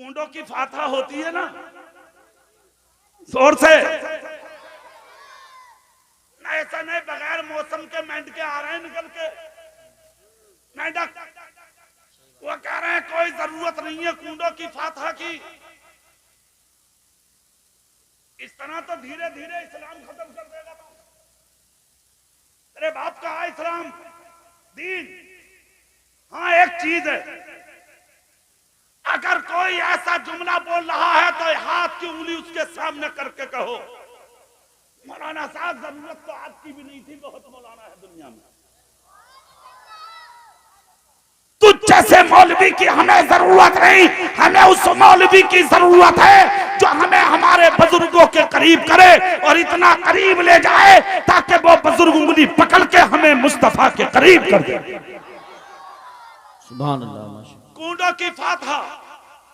कूंडों की फातहा होती है ना, जोर से ना, ऐसा नहीं बगैर मौसम के मेंढके आ रहे हैं निकल के, मेंढक वो कह रहे हैं कोई जरूरत नहीं है कूंडों की फातहा की। इस तरह तो धीरे धीरे इस्लाम खत्म कर देगा। अरे बाप का है इस्लाम दीन। हाँ एक चीज है, अगर कोई ऐसा जुमला बोल रहा है तो हाथ की उंगली उसके सामने करके कहो, मौलाना साहब जरूरत तो आपकी भी नहीं थी, बहुत मौलाना है दुनिया में, तुझ जैसे मौलवी की हमें जरूरत नहीं, हमें उस मौलवी की जरूरत है जो हमें हमारे बुजुर्गों के करीब करे और इतना करीब ले जाए ताकि वो बुजुर्ग उंगली पकड़ के हमें मुस्तफा के करीब कर दे। सुभान अल्लाह। माशाअल्लाह। कूंडों की फातहा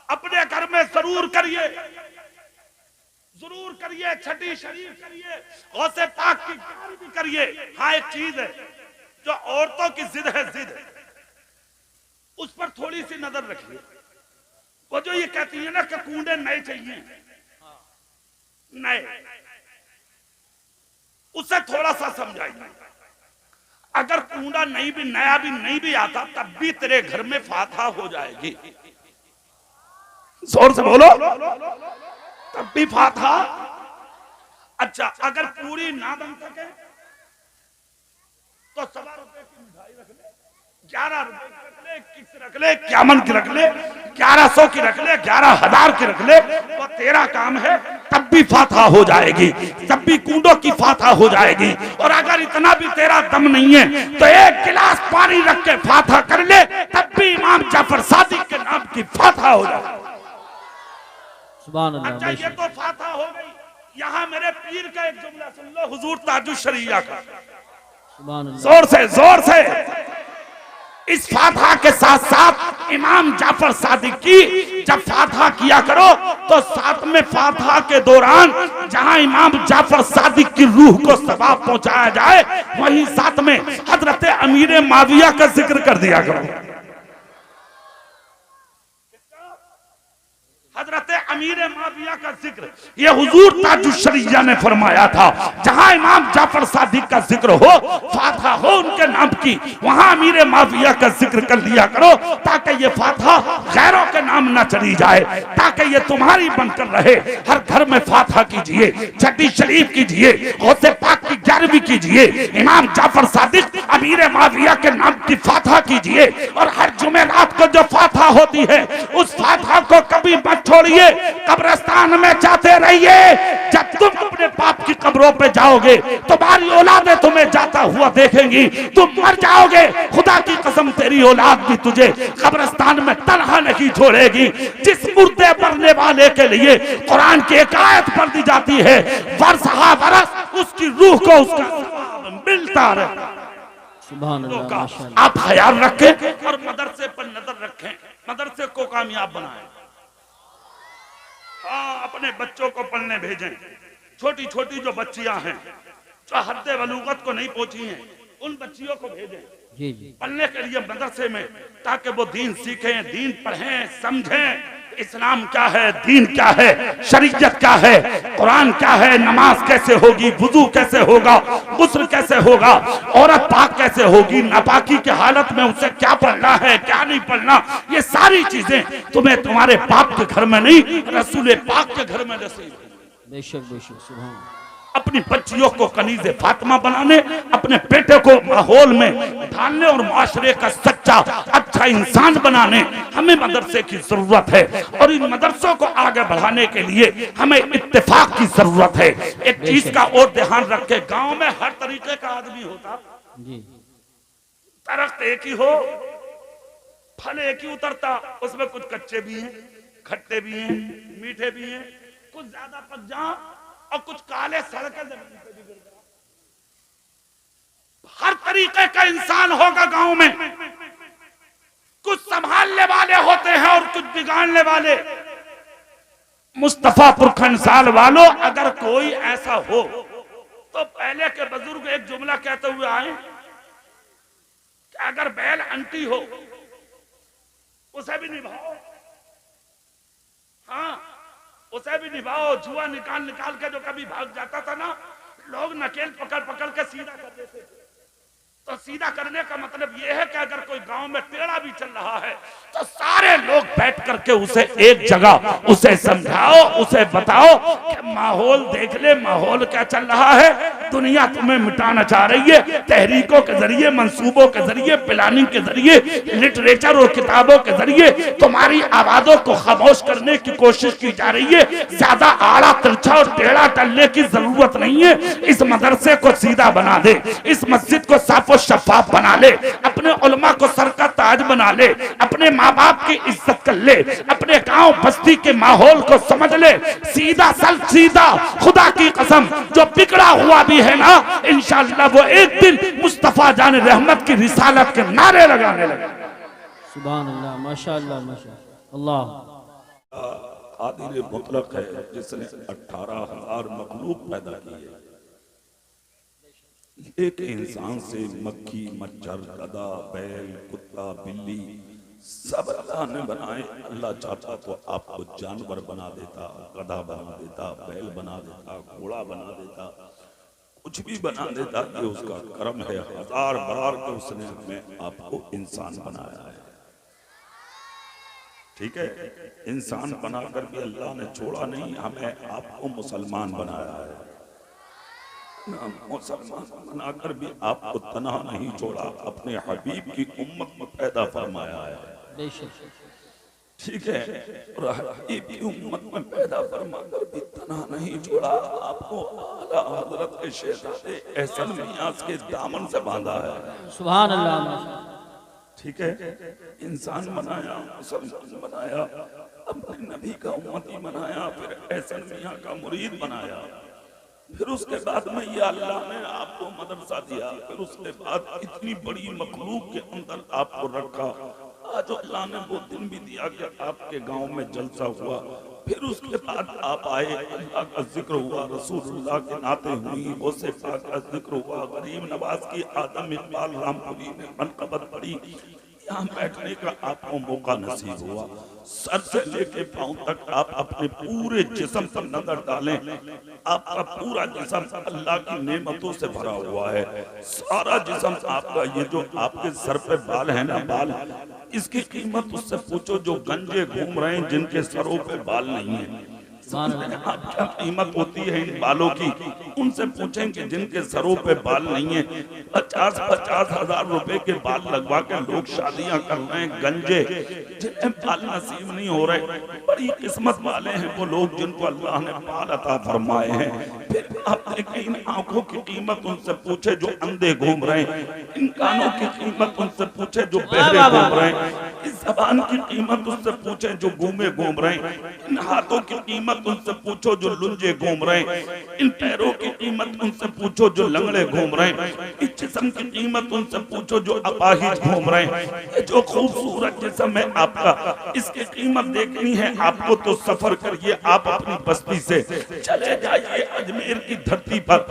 अपने घर में जरूर करिए, जरूर करिए, छठी शरीफ करिए, गौसे पाक की गाल भी करिए। हाँ एक चीज है, जो औरतों की जिद है, जिद उस पर थोड़ी सी नजर रखिए। वो जो ये कहती है ना कि कूंडे नए चाहिए, नए, उसे थोड़ा सा समझाइए। अगर कूंडा नहीं भी नया भी नहीं भी आता तब भी तेरे घर में फातहा हो जाएगी। जोर से बोलो, तब भी फातहा। अच्छा अगर पूरी ना बन सके तो 1.25 रुपए की मिठाई रख ले, 11 रुपए की रख ले, 21 रख ले, 51 की रख ले, 1100 की रख ले, 11,000 की रख ले, वो तेरा काम है, तब भी फातहा हो जाएगी, तब भी कूंडों की फातहा हो जाएगी। और अगर इतना भी तेरा दम नहीं है तो 1 गिलास पानी रख के फातहा कर ले, तब भी इमाम जाफर सादिक के नाम की फातहा हो जाएगी। सुभान अल्लाह। अच्छा ये तो फातहा हो गई। यहाँ मेरे पीर का एक जुमला सुन लो, हुजूर ताजुश शरिया का, सुभान अल्लाह। जोर से जोर से। इस फातहा के साथ साथ इमाम जाफर सादिक की जब फातहा किया करो तो साथ में फातहा के दौरान जहां इमाम जाफर सादिक की रूह को सवाब पहुंचाया जाए, वहीं साथ में हजरत अमीर माविया का जिक्र कर दिया करो। हजरत अमीर माविया का जिक्र ये हुजूर ताजुश शरिया ने फरमाया था, जहां इमाम जाफर सादिक का जिक्र हो, फातहा हो उनके नाम की, वहां अमीर माविया का जिक्र कर दिया करो ताकि ये फातहा गैरों के नाम ना चली जाए, ताकि ये तुम्हारी बनकर रहे। हर घर में फातहा कीजिए, छठी शरीफ कीजिए, गौसे पाक की 11वीं कीजिए, इमाम जाफर सादिक अमीर माविया के नाम की फातहा कीजिए। और हर जुमेरात को जो फातहा होती है उस फातहा को कभी मत छोड़िए, कब्रिस्तान में जाते रहिए। जब तुम अपने बाप की कब्रों पे जाओगे तुम्हारी औलादें तुम्हें जाता हुआ देखेंगी, तुम मर जाओगे, खुदा की कसम तेरी औलाद भी तुझे कब्रिस्तान में तन्हा नहीं छोड़ेगी। जिस मुर्दे मरने वाले के लिए कुरान की एक आयत पढ़ दी जाती है, वर्षहा बरस उसकी रूह को उसका सवाब मिलता रहे। सुभान अल्लाह। माशाअल्लाह। आप ख्याल रखें और मदरसे पर नजर रखें, मदरसे को कामयाब बनाएं। हाँ अपने बच्चों को पढ़ने भेजें। छोटी छोटी जो बच्चियां हैं जो हद्दे बलूगत को नहीं पहुंची हैं, उन बच्चियों को भेजें जी जी। पढ़ने के लिए मदरसे में, ताकि वो दीन सीखें, दीन पढ़ें, समझें इस्लाम क्या है, दीन क्या है, शरीयत क्या है, कुरान क्या है, नमाज कैसे होगी, वुजू कैसे होगा, गुस्ल कैसे होगा, औरत पाक कैसे होगी, नापाकी की हालत में उसे क्या पढ़ना है क्या नहीं पढ़ना, ये सारी चीजें तुम्हें तुम्हारे बाप के घर में नहीं, रसूल पाक के घर में नसीब। बेशक बेशक। सुभान। अपनी बच्चियों को कनीज़े फातिमा बनाने, अपने बेटे को माहौल में ढालने और माशरे का सच्चा अच्छा इंसान बनाने हमें मदरसे की जरूरत है। और इन मदरसों को आगे बढ़ाने के लिए हमें इत्तेफाक की जरूरत है। एक चीज का और ध्यान रखे, गांव में हर तरीके का आदमी होता जी। दरख्त एक ही हो, फल एक ही उतरता, उसमें कुछ कच्चे भी हैं, खट्टे भी हैं, मीठे भी हैं, कुछ ज्यादा पक जा और कुछ काले सड़के जमीन पे भी गिर जाए। हर तरीके का इंसान होगा गांव में, कुछ संभालने वाले होते हैं और कुछ बिगाड़ने वाले। मुस्तफा पुरखनसाल वालों, अगर कोई ऐसा हो तो पहले के बुजुर्ग एक जुमला कहते हुए आए कि अगर बैल अंटी हो उसे भी निभाओ, उसे भी निभाओ। जुआ निकाल निकाल के जो कभी भाग जाता था ना, लोग नकेल पकड़ पकड़ के सीधा कर देते थे। तो सीधा करने का मतलब यह है कि अगर कोई गांव में टेढ़ा भी चल रहा है तो सारे लोग बैठ करके उसे एक जगह उसे समझाओ, उसे बताओ कि माहौल देख ले, माहौल क्या चल रहा है, दुनिया तुम्हें मिटाना चाह रही है। तहरीकों के जरिए, मंसूबों के जरिए, प्लानिंग के जरिए, लिटरेचर और किताबों के जरिए तुम्हारी आवाजों को खामोश करने की कोशिश की जा रही है। ज्यादा आड़ा तिरछा और टेढ़ा टलने की जरूरत नहीं है। इस मदरसे को सीधा बना दे, इस मस्जिद को साफ शफाफ बना ले, अपने उलमा को सर का ताज बना ले, अपने माँ बाप की इज्जत कर ले, अपने गांव बस्ती के माहौल को समझ ले। सीधा सल सीधा, खुदा की कसम जो बिगड़ा हुआ भी है ना, इंशाअल्लाह वो एक दिन मुस्तफा जान रहमत की रिसालत के नारे लगाने लगे। सुभान अल्लाह, माशाअल्लाह माशाअल्लाह। कादिर मुतलक है जिसने 18,000 मखलूक पैदा की है। एक इंसान से मक्खी, मच्छर, गधा, बैल, कुत्ता, बिल्ली सब अल्लाह ने बनाए। अल्लाह चाहता तो आपको जानवर बना देता, गधा बना देता, बैल बना देता, घोड़ा बना देता, कुछ भी बना देता। कि उसका कर्म है, 1000 बार के उसने हमें आपको इंसान बनाया है। ठीक है, इंसान बनाकर भी अल्लाह ने छोड़ा नहीं, हमें आपको मुसलमान बनाया है। मुसलमान बनाकर भी आपको तन्हा नहीं छोड़ा, अपने हबीब की उम्मत में पैदा फरमाया है। ठीक है, और हबीब की उम्मत में पैदा फरमाकर भी तन्हा नहीं छोड़ा, आपको आला हजरत के शहजादे एहसन मियाज के दामन से बांधा है। सुभान अल्लाह। ठीक है, इंसान बनाया, मुसलमान बनाया, अपने नबी का उम्मती बनाया, फिर एहसन मियां का मुरीद बनाया, फिर उसके बाद में ये अल्लाह ने आपको मदरसा दिया, फिर उसके बाद इतनी बड़ी मखलूक के अंदर आपको रखा। आज अल्लाह ने वो दिन भी दिया कि आपके गांव में जलसा हुआ, फिर उसके बाद आप आए, अल्लाह का जिक्र हुआ, रसूलुल्लाह के नाते हुई, उससे पाक का जिक्र हुआ, गरीब नवाज की आदम इकबाल रामपुरी ने मनकबत पढ़ी, यहाँ बैठने का आपको मौका नसीब हुआ। सर से लेके पांव तक आप अपने पूरे जिस्म पर नजर डालें, आपका पूरा जिस्म अल्लाह की नेमतों से भरा हुआ है। सारा जिस्म आपका, ये जो आपके सर पे बाल है ना, बाल, इसकी कीमत उससे पूछो जो गंजे घूम रहे हैं, जिनके सरों पे बाल नहीं है। आप क्या कीमत होती है इन बालों की, उनसे पूछेंगे जिनके सरों पे बाल नहीं है। 50-50 हजार रुपए के बाल लगवा के लोग शादियां कर रहे हैं, गंजे जिन्हें बाल नसीब नहीं हो रहे। बड़ी किस्मत वाले हैं वो लोग जिनको अल्लाह ने बाल अता फरमाए हैं। फिर आप देखें, इन आंखों की कीमत उनसे पूछे जो अंधे घूम रहे हैं, इन कानों की कीमत उनसे पूछे जो बहरे घूम रहे हैं, इस जबान की कीमत उनसे पूछे जो गूंगे घूम रहे हैं, इन हाथों की कीमत उनसे पूछो जो लुंजे घूम रहे हैं, इन पैरों की कीमत उनसे पूछो जो लंगड़े घूम रहे हैं, इस जिस्म की कीमत उनसे पूछो जो अपाहिज घूम रहे हैं। ये जो खूबसूरत जिस्म है आपका, इसकी कीमत देखनी है आपको तो सफर करिए, आप अपनी बस्ती से चले जाइए अजमेर की धरती पर,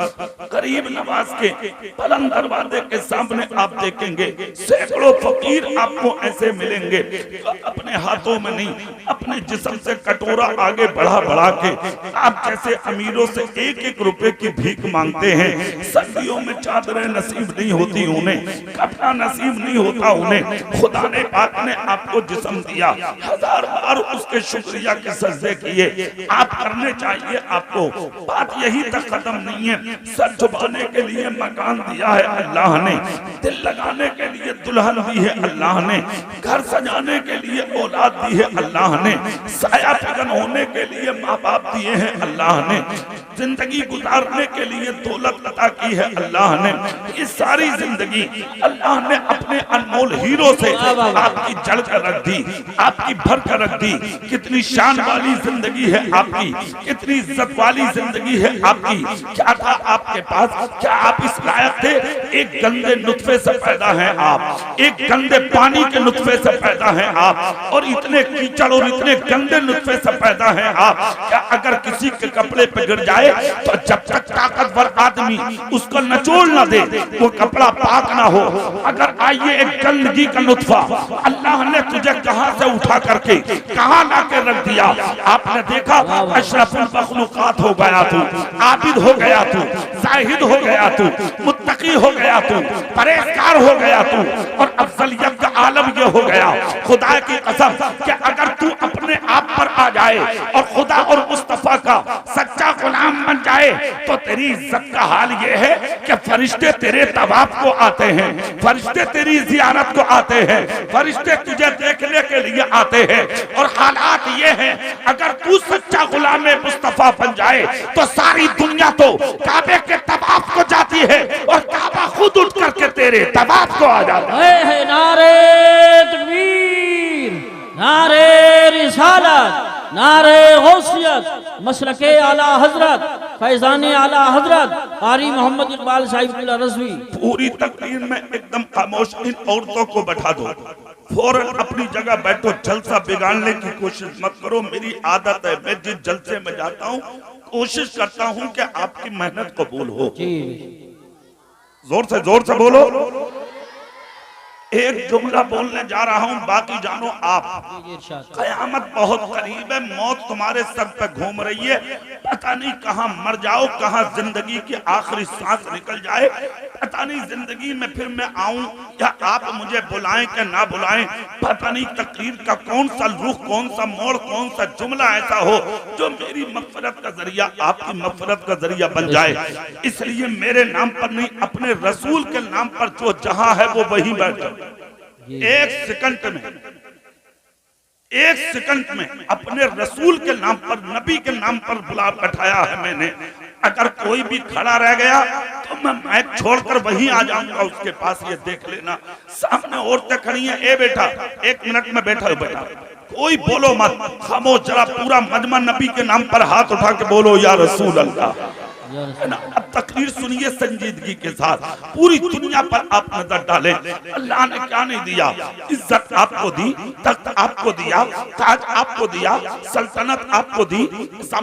गरीब नवाज के बुलंद दरवाजे के सामने आप देखेंगे सैकड़ों फकीर आपको ऐसे मिलेंगे, अपने हाथों में नहीं, अपने जिस्म से कटोरा आगे बढ़ा बढ़ा के आप जैसे अमीरों से 1-1 रुपए की भीख मांगते हैं। सर्दियों में चादरें नसीब नहीं होती उन्हें, कपड़ा नसीब नहीं होता उन्हें। खुदा ने पाक ने आपको जिस्म दिया, 1000 बार उसके शुक्रिया के सजदे किए आप करने चाहिए आपको। बात यही तक खत्म नहीं है, सर झुकाने के लिए मकान दिया है अल्लाह ने, दिल लगाने के लिए दुल्हन दी है अल्लाह ने, घर सजाने के लिए औलाद दी है अल्लाह ने, साया फिगन होने के लिए माँ बाप दिए हैं अल्लाह ने, जिंदगी गुजारने के लिए दौलत अता की है अल्लाह ने। ये सारी जिंदगी अल्लाह ने अपने अनमोल हीरो से आपकी जड़ कर रख दी, आपकी भर कर रख दी। कितनी शान वाली जिंदगी है आपकी, कितनी इज्जत वाली जिंदगी है आपकी। क्या था आपके पास? क्या आप इस लायक थे? एक गंदे नुत्फे से पैदा हैं आप, एक गंदे पानी के नुत्फे से पैदा हैं आप, और इतने कीचड़ और इतने गंदे नुत्फे से पैदा हैं आप। क्या अगर किसी के कपड़े पे गिर जाए तो जब तक ताकतवर आदमी उसको नचोड़ ना दे वो कपड़ा पाक ना हो। अगर आइए एक गंदगी का नुत्फा अल्लाह ने तुझे कहां से उठा करके कहां लाके रख दिया। आपने देखा अशरफुल मखलूकात हो गया तू, आबिद हो गया तू, जाहिद हो गया तू, मुत्तकी हो गया तू, परहेजगार हो गया तू, और अफजलियत का आलम ये हो गया खुदा की कसम कि अगर तू अपने आप पर आ जाए और खुदा और मुस्तफा का सच्चा गुलाम बन जाए तो तेरी इज्जत का हाल ये है कि फरिश्ते तेरे तवाफ को आते हैं, फरिश्ते तेरी जियारत को आते हैं, फरिश्ते तुझे देखने के लिए आते हैं। और हालात ये हैं अगर तू सच्चा गुलाम मुस्तफा बन जाए तो सारी दुनिया तो काबे के तवाफ को जाती है और काबा खुद उठ करके तेरे तवाफ को आ जाता है। नारे तकबीर, नारे रिसालत, नारे गौसियत, मसलके आला हजरत, फैजाने आला हजरत कारी मोहम्मद इकबाल साहिब रज़वी। पूरी तकरीर में एकदम खामोश, इन औरतों को बैठा दो, फौरन अपनी जगह बैठो, जलसा बिगाड़ने की कोशिश मत करो। मेरी आदत है, मैं जिस जलसे में जाता हूँ कोशिश करता हूँ कि आपकी मेहनत कबूल हो। जोर से बोलो। एक जुमला बोलने जा रहा हूं, बाकी जानो आप। कयामत बहुत करीब है, मौत तुम्हारे सर पे घूम रही है, पता नहीं कहां मर जाओ, कहां जिंदगी की आखिरी सांस निकल जाए, पता नहीं जिंदगी में फिर मैं आऊं या आप मुझे बुलाएं कि ना बुलाएं, पता नहीं तकरीर का कौन सा रुख, कौन सा मोड़, कौन सा जुमला ऐसा हो जो मेरी मगफिरत का जरिया, आपकी मगफिरत का जरिया बन जाए। इसलिए मेरे नाम पर नहीं, अपने रसूल के नाम पर जो जहां है वो वहीं बैठ जाओ। एक सेकंड में अपने रसूल के नाम पर, नबी के नाम पर बुला बैठाया है मैंने। अगर कोई भी खड़ा रह गया तो मैं माइक छोड़कर वहीं आ जाऊंगा उसके पास। ये देख लेना, सामने औरतें खड़ी हैं। ए बेटा, 1 मिनट में बैठा हो बेटा, कोई बोलो मत, खामोश, जरा पूरा मजमा नबी के नाम पर हाथ उठा के बोलो या रसूल अल्लाह। अब तकरीर सुनिए संजीदगी के साथ, पूरी दुनिया पर आप नजर डालें। अल्लाह ने क्या नहीं दिया, इज्जत आपको दी, तख्त आपको दिया, ताज आपको दिया, सल्तनत आपको दी,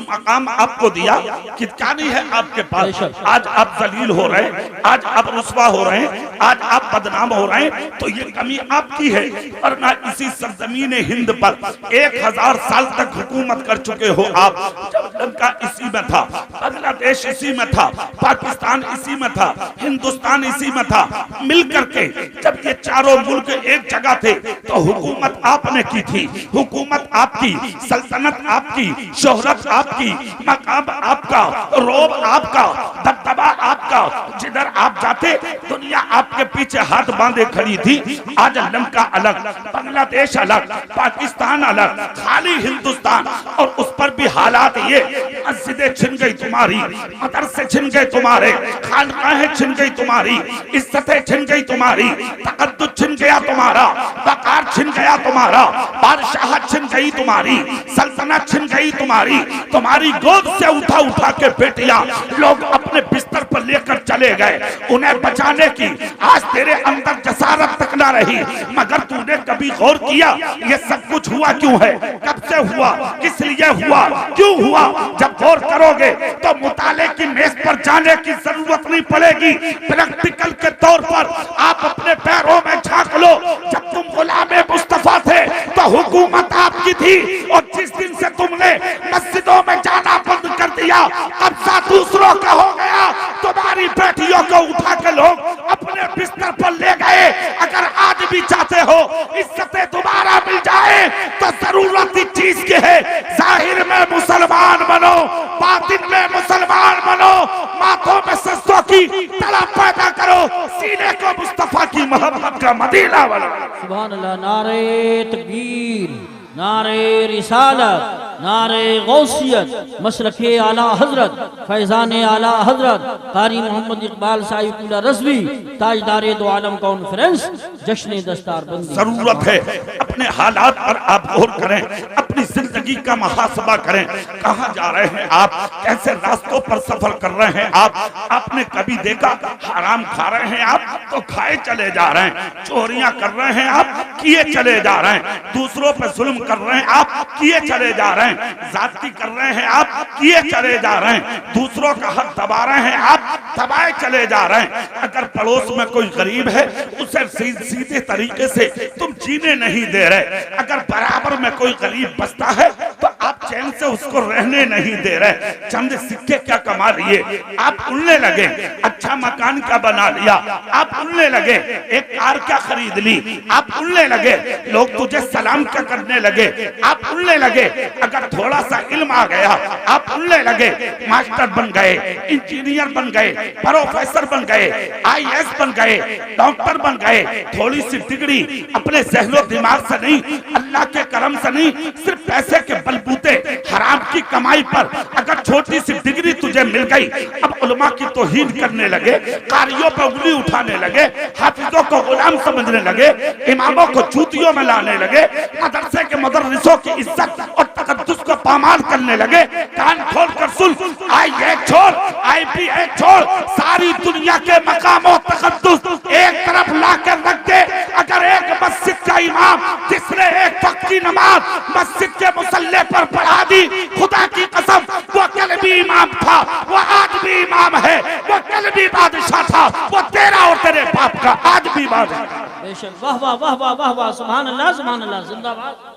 मकाम आपको दिया, क्या नहीं है आपके पास। आज आप जलील हो रहे हैं, आज आप रुस्वा हो रहे हैं, आज आप बदनाम हो रहे हैं, तो ये कमी आपकी है। वरना इसी सरजमीन हिंद पर 1000 साल तक हुकूमत कर चुके हो आप। जब लंका इसी में था, बांग्लादेश इसी में था, पाकिस्तान इसी में था, हिंदुस्तान इसी में था, मिलकर के जब ये चारों मुल्क एक जगह थे तो हुकूमत आपने की थी, हुकूमत आपकी, सल्तनत आपकी, शोहरत आपकी, मकाम आपका, रोब आपका, दबदबा आपका, जिधर आप जाते दुनिया आपके पीछे हाथ बांधे खड़ी थी। आज लंका अलग, बांग्लादेश अलग, पाकिस्तान अलग, खाली हिंदुस्तान, और उस पर भी हालात ये, मस्जिदें छिन गई तुम्हारी, मदरसे छिन गए तुम्हारे, खानकाहें छिन गई तुम्हारी, इज्जतें छिन गई तुम्हारी, तकद्दुस छिन गया तुम्हारा, वकार छिन गया तुम्हारा, बादशाहत छिन गई तुम्हारी, सल्तनत छिन गई तुम्हारी। तुम्हारी गोद से उठा उठा के बेटियां लोग अपने बिस्तर पर लेकर चले गए, उन्हें बचाने की आज तेरे अंदर जसारत तक ना रही। मगर तूने कभी गौर किया ये सब कुछ हुआ क्यों है, कब से हुआ, किस लिए हुआ, क्यों हुआ? जब गौर करोगे तो मुताले की मेज पर जाने की जरूरत नहीं पड़ेगी। प्रैक्टिकल के तौर पर आप अपने पैरों में झांक लो। जब तुम गुलामे मुस्तफा थे तो हुकूमत आपकी थी, और जिस दिन से तुमने मस्जिदों में जाना बंद कर दिया, कब्जा दूसरों का हो गया, तुम्हारी बेटियों को उठा के लोग अपने बिस्तर पर ले गए। अगर आज भी चाहते हो इज्जतें दोबारा मिल जाए तो जरूरत इस चीज की है, जाहिर में मुसलमान बनो, बातिन में मुसलमान बनो, माथों में सस्तों की तड़प पैदा करो, सीने को मुस्तफा की मोहब्बत का मदीना बनाओ। सुभान अल्लाह। नारे तकबीर, नारे रिसालत, नारे गौसियत, मसलके आला हजरत, फैजाने आला हजरत कारी मोहम्मद इकबाल साहिब रज़वी, ताजदारे दो आलम कॉन्फ्रेंस, जश्न दस्तार बंदी। जरूरत है अपने हालात पर आप गौर करें, अपनी जिंदगी जिंदगी का मुहासबा करें। कहाँ जा रहे हैं आप, कैसे रास्तों पर सफर कर रहे हैं आप। आपने कभी देखा हराम खा रहे हैं आप तो खाए चले जा रहे हैं, चोरियां कर रहे हैं आप किए चले जा रहे हैं, दूसरों पर जुल्म कर रहे हैं आप किए चले जा रहे हैं, जाती कर रहे हैं आप किए चले जा रहे हैं, दूसरों का हक दबा रहे हैं आप दबाए चले जा रहे हैं। अगर पड़ोस में कोई गरीब है उसे सीधे तरीके से तुम जीने नहीं दे रहे, अगर बराबर में कोई गरीब बसता है तो आप चैन से उसको रहने नहीं दे रहे। चंद सिक्के क्या कमा लिए आप उड़ने लगे, अच्छा मकान क्या बना लिया आप उड़ने लगे, एक कार क्या खरीद ली आप उड़ने लगे, लोग तुझे सलाम क्या करने लगे आप उड़ने लगे, अगर थोड़ा सा इल्म आ गया आप उड़ने लगे, मास्टर बन गए, इंजीनियर बन गए, प्रोफेसर बन गए, आईएएस बन गए, डॉक्टर बन गए, थोड़ी सी डिग्री अपने ज़हनो दिमाग से नहीं, अल्लाह के करम से नहीं, सिर्फ पैसे के बलबूते हराम की कमाई पर अगर छोटी सी डिग्री तुझे मिल गई, अब उलमा की तौहीन करने लगे, कारियों पर उंगली उठाने लगे, हाफिजों को गुलाम समझने लगे, इमामों को जूतियों में लाने लगे, मदरसे के मुदर्रिसों की इज्जत और तकद्दुस को पामाल करने लगे। कान खोल कर सुन, आईए छोड़, आईपीए छोड़, सारी दुनिया के मकाम और तकद्दुस एक तरफ लाकर रख दे। अगर एक मस्जिद का इमाम जिसने एक वक्त की नमाज मस्जिद के मुसल्ले पर पढ़ा दी, खुदा की कसम वो कल भी इमाम था, वो आज भी इमाम है, वो कल भी बादशाह था, वो तेरा और तेरे बाप का आज भी बादशाह। बेशक, वाह वाह वाह वाह वाह वाह, सुभान अल्लाह जिंदाबाद।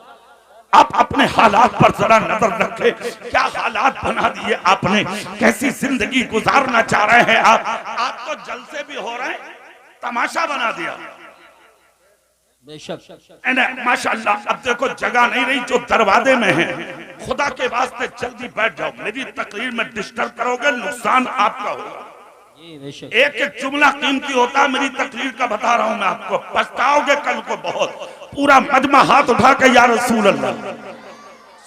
आप अपने हालात पर जरा नजर रखें, क्या हालात बना दिए आपने, कैसी जिंदगी गुजारना चाह रहे हैं आप तो जलसे भी हो रहे हैं, तमाशा बना दिया। बेशक माशाअल्लाह, अब देखो जगह नहीं रही जो दरवाजे में है, खुदा के वास्ते जल्दी बैठ जाओ, मेरी तकरीर में डिस्टर्ब करोगे नुकसान आपका होगा। एक एक जुमला कीमती होता है, मेरी तकरीर का बता रहा हूं मैं आपको, पछताओगे कल को बहुत। पूरा मजमा हाथ उठा के या रसूल अल्लाह,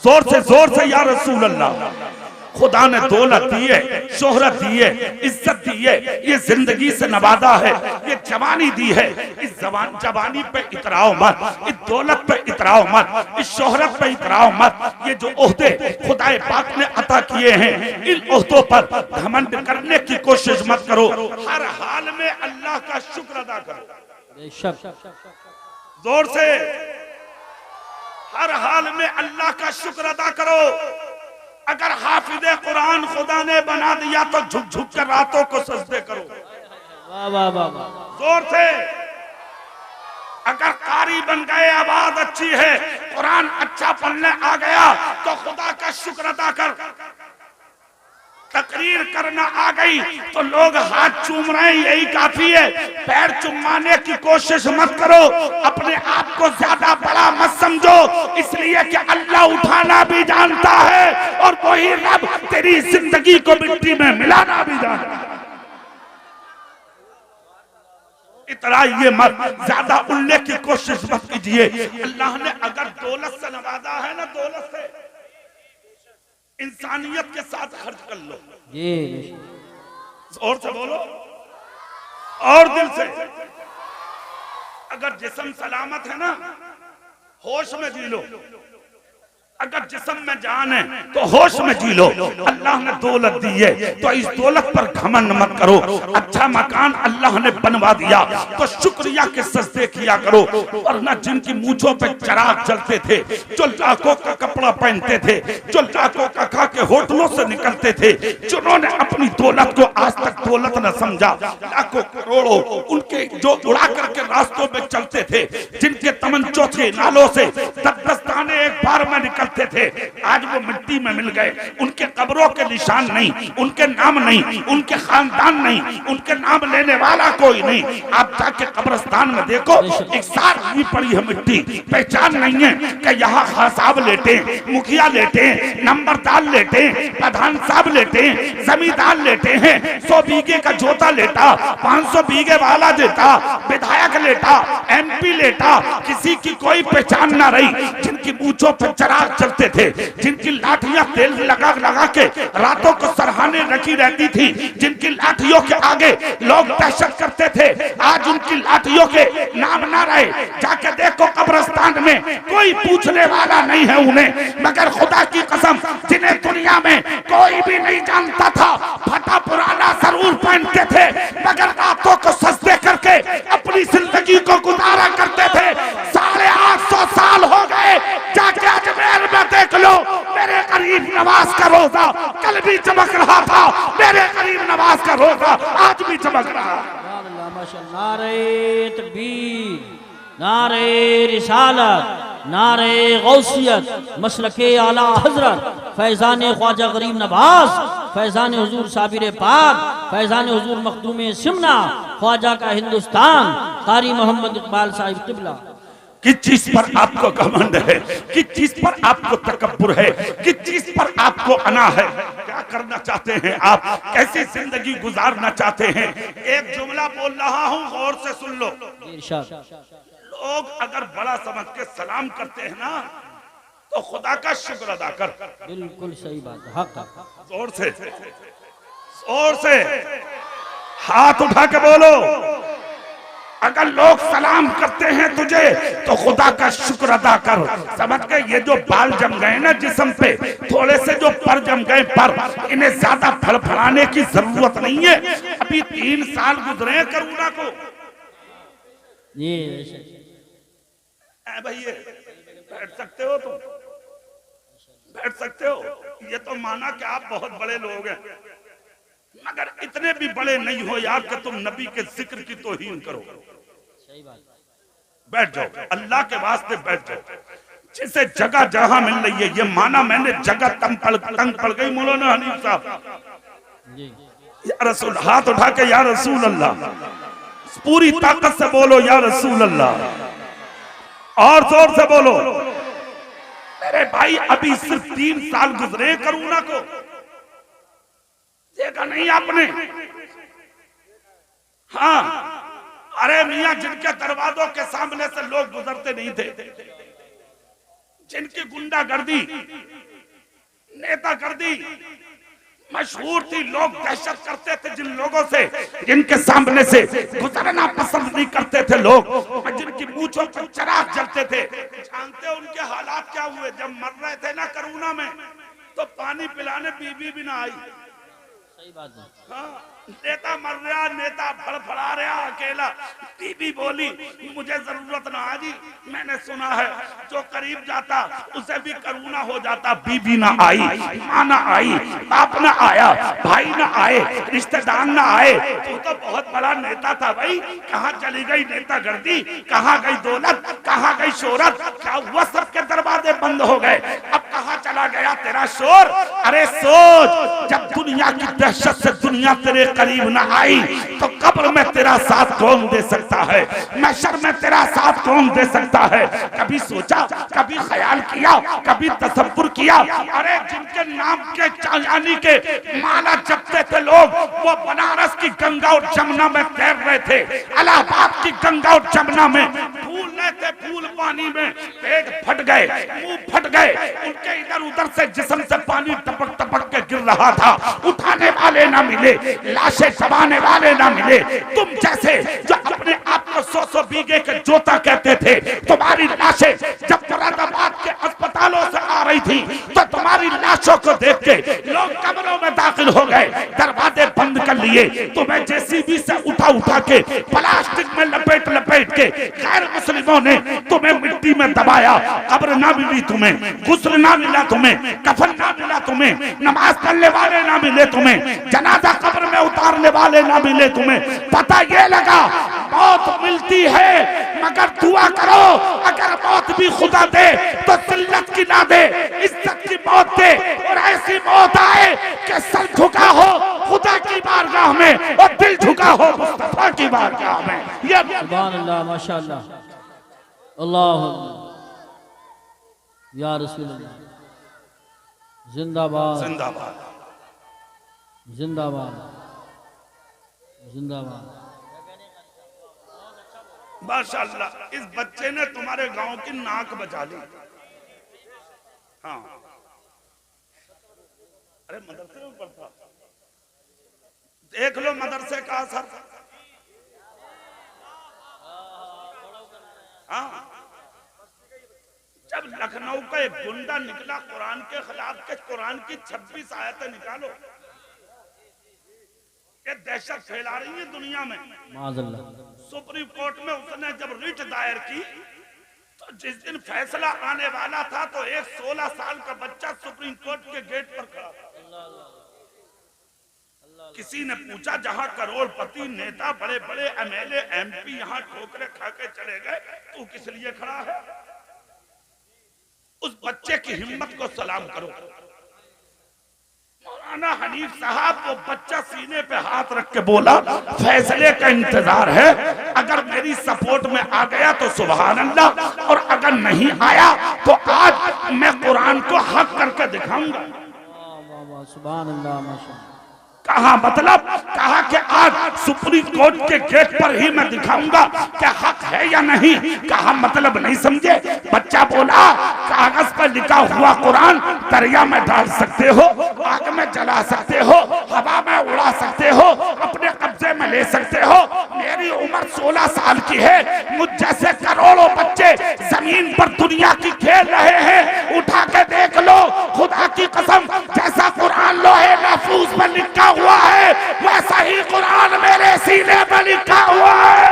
जोर से या रसूल अल्लाह। खुदा ने दौलत दी है, शोहरत दी है, इज्जत दी है, ये जिंदगी से नवाजा है, ये जवानी दी है, इस जवानी पे इतराओ मत, इस दौलत पे इतराओ मत, इस शोहरत पे इतराओ मत। ये जो ओहदे खुदाए पाक ने अता किए हैं, इन ओहदों पर घमंड करने की कोशिश मत करो, हर हाल में अल्लाह का शुक्र अदा करो। जोर से, हर हाल में अल्लाह का शुक्र अदा करो। अगर हाफिज़े कुरान खुदा ने बना दिया तो झुक झुक कर रातों को सजदे करो। वाह वाह वाह, जोर से। अगर कारी बन गए, आवाज अच्छी है, कुरान अच्छा पढ़ने आ गया तो खुदा का शुक्र अदा कर। तकरीर करना आ गई तो लोग हाथ चूम रहे हैं, यही काफी है, पैर चुमाने की कोशिश मत करो, अपने आप को ज्यादा बड़ा मत समझो, इसलिए कि अल्लाह उठाना भी जानता है और वही रब तेरी जिंदगी को मिट्टी में मिलाना भी जानता है। इतना ये मत, ज्यादा उड़ने की कोशिश मत कीजिए। अल्लाह ने अगर दौलत से नवाजा है ना, दौलत से इंसानियत के साथ खर्च कर लो। और से बोलो और दिल से। अगर जिस्म सलामत है ना, होश में जी लो, अगर जिस्म में जान है तो होश में जी लो। अल्लाह ने दौलत दी है तो इस दौलत पर घमंड मत करो। अच्छा मकान अल्लाह ने बनवा दिया तो शुक्रिया के सजदे किया करो, वरना जिनकी मूंछों पे चिराग जलते थे, जो लाखों का कपड़ा पहनते थे, जो लाखों का खा के होटलों से निकलते थे, जिन्होंने अपनी दौलत को आज तक दौलत न समझा, लाखों करोड़ों उनके जो उड़ा करके रास्तों में चलते थे, जिनके तमंचों के नालों से 10-10 दाने एक बार में निकल थे, आज वो मिट्टी में मिल गए। उनके कब्रों के निशान नहीं, उनके नाम नहीं, उनके खानदान नहीं, उनके नाम लेने वाला कोई नहीं। आप जाके कब्रिस्तान में देखो, एक सार हुई पड़ी है मिट्टी, पहचान नहीं है कि यहाँ खान साहब लेटे, मुखिया लेटे, नंबरदार लेटे, प्रधान साहब लेटे, जमींदार लेटे हैं, 100 बीघे का जोता लेटा, 500 बीघे वाला देता, विधायक लेटा, MP लेटा, किसी की कोई पहचान ना रही। जिनकी मूंछों पर चिराग जलते थे, जिनकी लाठियां तेल लगा लगा के रातों को सरहाने रखी रहती थी, जिनकी लाठियों के आगे लोग दहशत करते थे, आज उनकी लाठियों के नाम ना रहे। जाके देखो कब्रिस्तान में कोई पूछने वाला नहीं है उन्हें, मगर खुदा की कसम जिन्हें दुनिया में कोई भी नहीं जानता था, फटा पुराना जरूर पहनते थे, मगर रातों को सजदे करके अपनी जिंदगी को गुजारा करते थे। 850 साल हो गए, जाके अजमेर में देख लो, मेरे करीब नवाज का रोजा कल भी चमक रहा था, मेरे करीब नवाज का रोजा आज भी चमक रहा। नारे तकबीर, नारे रिसालत, नारे गौसियत, मसलके आला हजरत, फैजान ख्वाजा गरीब नवाज, फैजान हुजूर साबिर पाक, फैजान हुजूर मखदूम सिमना, ख्वाजा का हिंदुस्तान, कारी मोहम्मद इकबाल साहिब किबला। किस चीज पर आपको घमंड है, किस चीज पर आपको तकब्बुर है, किस चीज पर आपको अना है, क्या करना चाहते हैं आप, कैसी जिंदगी गुजारना चाहते हैं? एक जुमला बोल रहा हूं, गौर से सुन लो। लोग अगर बड़ा समझ के सलाम करते हैं ना, तो खुदा का शुक्र अदा कर। बिल्कुल सही बात है, हक। जोर से, जोर से हाथ उठा के बोलो, अगर लोग सलाम करते हैं तुझे तो खुदा का शुक्र अदा कर। समझ गए? ये जो बाल जम गए ना जिस्म पे, थोड़े से जो पर जम गए पर, इन्हें ज्यादा फड़फड़ाने की जरूरत नहीं है। अभी 3 साल गुजरे हैं कोरोना को। ये भैया बैठ सकते हो, तुम बैठ सकते हो। ये तो माना कि आप बहुत बड़े लोग हैं, मगर इतने भी बड़े नहीं हो यार कि तुम नबी के जिक्र की तौहीन करो। सही बात। बैठ जाओ, अल्लाह के वास्ते बैठ जाओ। जिसे जगह जहां मिल रही है, ये माना मैंने जगह तंग पड़ गई मौलाना हनीफ साहब। या रसूल, हाथ उठा के या रसूल अल्लाह, पूरी ताकत से बोलो या रसूल अल्लाह, और जोर से बोलो। मेरे भाई अभी सिर्फ 3 साल गुजरे कोरोना को, देखा नहीं आपने? हाँ, अरे मियां, जिनके दरवाजों के सामने से लोग गुजरते नहीं थे, जिनकी गुंडागर्दी, नेतागर्दी मशहूर थी, लोग दहशत करते थे जिन लोगों से, जिनके सामने से गुजरना पसंद नहीं करते थे लोग, जिनकी मूंछों पर चिराग जलते थे। जानते हो उनके हालात क्या हुए? जब मर रहे थे ना कोरोना में, तो पानी पिलाने बीबी भी ना आई। सही बात है। हाँ, नेता मर रहा, नेता फड़फड़ा रहा अकेला, बीबी बोली मुझे जरूरत ना आजी। मैंने सुना है जो करीब जाता उसे भी कोरोना हो जाता। बीबी ना आई, माँ ना आई, बाप ना आया, भाई ना आए, रिश्तेदार ना आए। तू तो बहुत बड़ा नेता था भाई, कहाँ चली गई नेतागर्दी, कहाँ गई दौलत, कहाँ गई शोहरत, क्या हुआ? सबके दरवाजे बंद हो गए, अब कहाँ चला गया तेरा शोर? अरे सोच, जब दुनिया की दहशत से दुनिया तेरे करीब न आई तो कब्र में तेरा साथ कौन दे सकता है, महशर में तेरा साथ कौन दे सकता है? कभी सोचा, कभी ख्याल किया, कभी तसव्वुर किया? अरे जिनके नाम के यानी के माला जपते थे लोग, वो बनारस की गंगा और जमुना में तैर रहे थे, इलाहाबाद की गंगा और जमुना में फूल रहे थे, फूल पानी में, पेट फट गए, मुंह फट गए, उनके इधर उधर से जिस्म से पानी टपक टपक के गिर रहा था, उठाने वाले ना मिले, लाशें दबाने वाले ना मिले। तुम जैसे जो अपने आप को 100 बीघे के जोता कहते थे, तुम्हारी लाशें जब मुरादाबाद के अस्पतालों से आ रही थी तो तुम्हारी लाशों को देख के लोग कब्रों में दाखिल हो गए, दरवाजे बंद कर लिए, तुम्हें जेसीबी से उठा उठा के प्लास्टिक में लपेट लपेट के गैर मुस्लिमों ने तुम्हें मिट्टी में दबाया। कब्र ना मिली तुम्हें, गुस्ल ना मिला तुम्हें, कफन ना मिला तुम्हें, नमाज पढ़ने वाले ना मिले तुम्हें, जनाजा कब्र में उतारने वाले ना मिले तुम्हें। पता ये लगा मौत मिलती है, मगर दुआ करो अगर मौत भी खुदा दे तो जिल्लत की ना दे, इज्जत की मौत दे, और ऐसी मौत आए कि सर झुका हो खुदा की बारगाह में और दिल झुका हो मुस्तफा की बारगाह में। ये सुभान अल्लाह, माशाअल्लाह, अल्लाह या रसूल अल्लाह, जिंदाबाद जिंदाबाद जिंदाबाद जिंदाबाद। माशाअल्लाह, इस बच्चे ने तुम्हारे गांव की नाक बचा ली। हाँ, अरे मदरसे में पढ़ता, देख लो मदरसे का असर। हाँ, जब लखनऊ का एक गुंडा निकला कुरान के खिलाफ के कुरान की 26 आयतें निकालो, ये दहशत फैला रही है दुनिया में। सुप्रीम कोर्ट में उसने जब रिट दायर की तो जिस दिन फैसला आने वाला था तो एक 16 साल का बच्चा सुप्रीम कोर्ट के गेट पर खड़ा था। किसी ने पूछा, जहां करोड़पति नेता बड़े बड़े एमएलए एमपी यहां ठोकरे खा के चले गए, तू किस लिए खड़ा है? उस बच्चे की हिम्मत को सलाम करो। मौलाना हनीफ साहब, वो बच्चा सीने पे हाथ रख के बोला, फैसले का इंतजार है, अगर मेरी सपोर्ट में आ गया तो सुभान अल्लाह, और अगर नहीं आया तो आज मैं कुरान को हक करके दिखाऊंगा। सुभान अल्लाह, माशाअल्लाह। कहा मतलब, कहा कि आज सुप्रीम कोर्ट के गेट पर ही मैं दिखाऊंगा कि हक है या नहीं। कहा मतलब नहीं समझे। बच्चा बोला, कागज पर लिखा हुआ कुरान दरिया में डाल सकते हो, आग में जला सकते हो, हवा में उड़ा सकते हो, अपने कब्जे में ले सकते हो। मेरी उम्र 16 साल की है, मुझ जैसे करोड़ों बच्चे जमीन पर दुनिया की खेल रहे हैं। उठा के देख लो, खुदा की कसम, जैसा कुरान लोहे महफूज में लिखा हुआ है वैसा ही कुरान मेरे सीने पर लिखा हुआ है।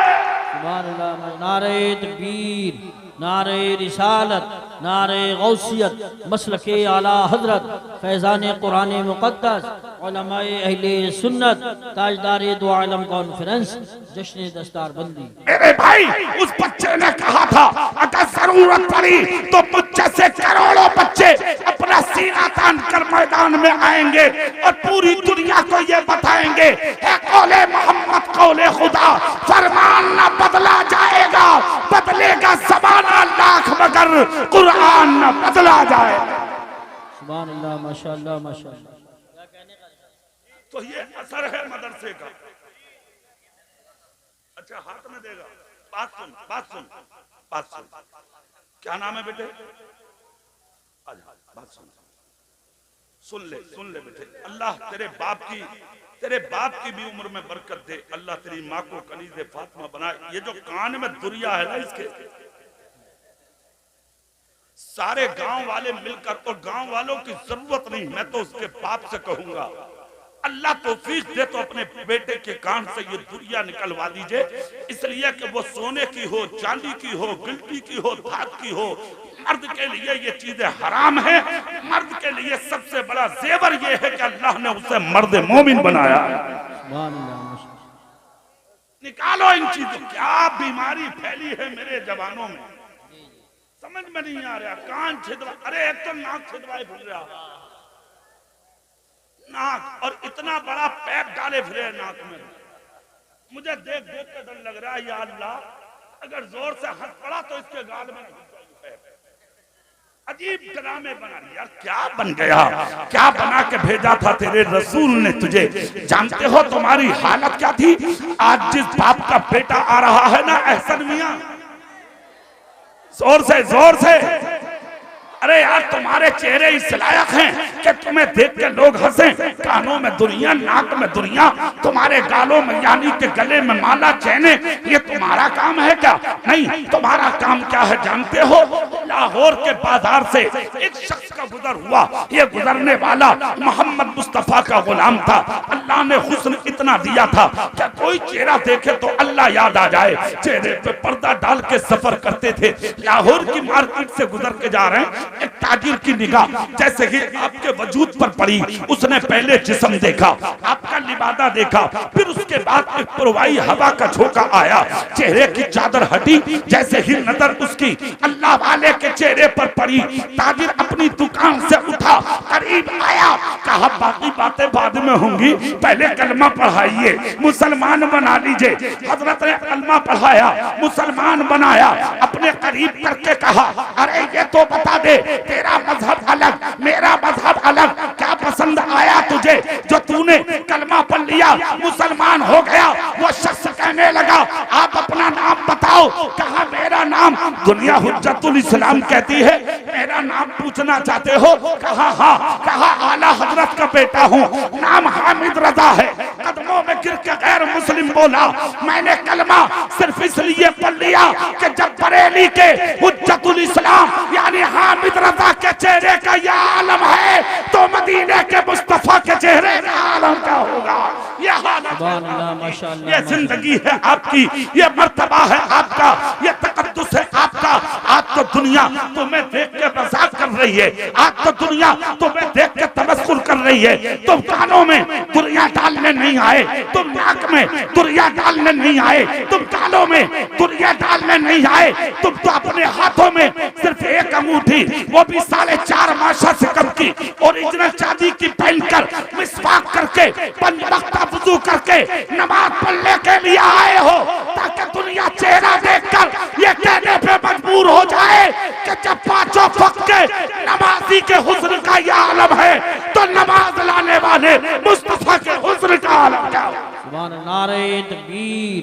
सुभान अल्लाह। नारे तकबीर, नारे रिसालत, नारे गौसियत, मसलके आला हजरत, फैज़ान कुरान मुक़द्दस, उलमाए अहले सुन्नत, ताजदारे दो आलम कॉन्फ्रेंस, जश्न दस्तार बंदी। मेरे भाई, उस बच्चे ने कहा था, अगर जरूरत पड़ी तो मुझ जैसे करोड़ों बच्चे अपना सीना तान कर मैदान में आएंगे और पूरी दुनिया को ये बताएंगे, है कौले मोहम्मद कौले खुदा, फरमान न बदला जाएगा, बदलेगा ज़माना लाख मगर कुरान न बदला जाएगा। सुभान अल्लाह, माशाअल्लाह, माशाअल्लाह। तो ये असर है मदरसे का। अच्छा, हाथ में देगा, बात सुन, बात सुन, बात सुन। क्या नाम है बेटे? बात सुन, सुन ले बेटे। अल्लाह तेरे बाप की भी उम्र में बरकत दे। अल्लाह तेरी माँ को कनीज़े फातिमा बनाए। ये जो कान में दुरिया है ना, इसके सारे गांव वाले मिलकर, और गांव वालों की जरूरत नहीं, मैं तो उसके बाप से कहूंगा, अल्लाह तौफीक दे तो अपने बेटे के कान से ये दुनिया निकलवा दीजिए, इसलिए कि वो सोने की हो, चांदी की हो, गिल्टी की हो, धात की हो। मर्द के लिए ये चीजें हराम है। मर्द के लिए सबसे बड़ा जेवर ये है कि अल्लाह ने उसे मर्द मोमिन बनाया। निकालो इन चीजों। क्या बीमारी फैली है मेरे जवानों में, समझ में नहीं आ रहा। कान छिदवा, अरे एक तो नाक छिदवाए फिर रहा, नाक, और इतना बड़ा पैप डाले फिरे नाक में। मुझे देख देख के डर लग रहा है, या अल्लाह, अगर जोर से हंस पड़ा तो इसके गाल में अजीब ड्रामे बना लिया। क्या बन गया, क्या बना के भेजा था तेरे रसूल ने तुझे। जानते हो तुम्हारी हालत क्या थी? आज जिस बाप का बेटा आ रहा है ना, एहसन मियां, जोर से, अरे यार, तुम्हारे चेहरे इस लायक हैं कि तुम्हें देख के लोग हंसें। कानों में दुनिया, नाक में दुनिया, तुम्हारे गालों में यानी के गले में माला, चैने, ये तुम्हारा काम है क्या? नहीं, तुम्हारा काम क्या है जानते हो? लाहौर के बाजार से एक शख्स का गुजर हुआ। ये गुजरने वाला मोहम्मद मुस्तफा का गुलाम था। अल्लाह ने हुस्न इतना दिया था कि कोई चेहरा देखे तो अल्लाह याद आ जाए। चेहरे पे पर्दा डाल के सफर करते थे। लाहौर की मार्केट से गुजर के जा रहे हैं, एक ताजिर की निगाह जैसे ही आपके वजूद पर पड़ी, उसने पहले जिस्म देखा, आपका लिबादा देखा, फिर उसके बाद एक पुरवाई हवा का झोंका आया, चेहरे की चादर हटी। जैसे ही नजर उसकी अल्लाह वाले के चेहरे पर पड़ी, ताजिर अपनी दुकान से उठा, करीब आया, कहा बाकी बातें बाद में होंगी, पहले कलमा पढ़ाइए, मुसलमान बना लीजिए। हजरत ने कलमा पढ़ाया, मुसलमान बनाया, अपने करीब करके कहा, अरे ये तो बता दे, तेरा मजहब अलग, मेरा मजहब अलग, क्या पसंद आया तुझे जो तूने कलमा पढ़ लिया, मुसलमान हो गया? वो शख्स कहने लगा, आप अपना नाम बताओ। कहा मेरा नाम, दुनिया हुज्जतुल इस्लाम कहती है, मेरा नाम पूछना चाहते हो? कहा हाँ। कहा आला हजरत का बेटा हूँ, नाम हामिद रजा है। कदमों में गिर के गैर मुस्लिम बोला, मैंने कलमा सिर्फ इसलिए पढ़ लिया कि जब बरेली के हुज्जतुल इस्लाम यानी हामिद रजा के चेहरे का यह आलम है तो मदीने के मुस्तफा के चेहरे का आलम क्या होगा? यह हालत, ये जिंदगी है आपकी, ये मर्तबा है आपका, ये तकद्दुस है आपका। आज तो दुनिया तुम्हें देख के मजाक कर रही है, आज तो दुनिया तुम्हें देख के तबस्सुर कर रही है। तुम कानों में दुनिया डालने नहीं आए, तुम नाक में दुनिया डालने नहीं आए, तुम गालों में दुनिया डालने नहीं आए। तुम तो अपने हाथों में सिर्फ एक अंगूठी, वो भी 4.5 माशा से कम की ओरिजिनल चांदी की पहनकर मिसवाक करके 5 वक्त वुजू करके नमाज पढ़ने के लिए आए हो, ताकि दुनिया चेहरा देखकर ये कहने पे मजबूर हो जाए कि जब 5 वक्त के नमाजी के हुस्न का ये आलम है तो नमाज लाने वाले मुस्तफा के हुस्न का आलम क्या? सुभान अल्लाह। नारे तकबीर,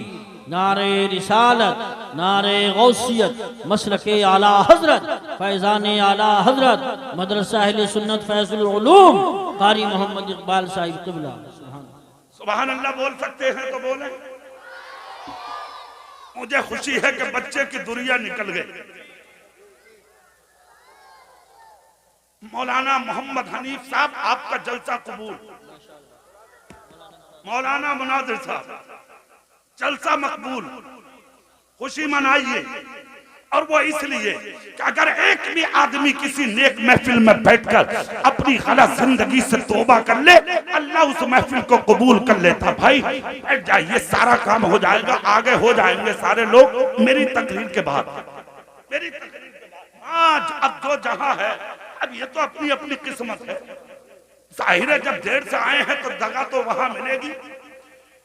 नारे रिसालत, नारे गौसियत, मसलके आला हजरत, फैजाने आला हजरत, मदरसा अहले सुन्नत फैजुल उलूम, कारी मोहम्मद इकबाल साहिब क़िबला। सुभान अल्लाह बोल सकते हैं तो बोले। मुझे खुशी है कि बच्चे की दुनिया निकल गई। मौलाना मोहम्मद हनीफ साहब आपका जलसा कबूल, मौलाना मुनाजिर साहब जलसा मकबूल, खुशी मनाइए। और वो इसलिए कि अगर एक भी आदमी किसी नेक महफिल में बैठकर अपनी गलत जिंदगी से तौबा कर ले, अल्लाह उस महफिल को कबूल कर लेता। भाई बैठ जाइए, सारा काम हो जाएगा, आगे हो जाएंगे सारे लोग मेरी तकरीर के बाद, मेरी तकरीर के बाद। आज अब जो जहां है, अब ये तो अपनी अपनी किस्मत है। जाहिर है जब देर से आए हैं तो दगा तो वहां मिलेगी।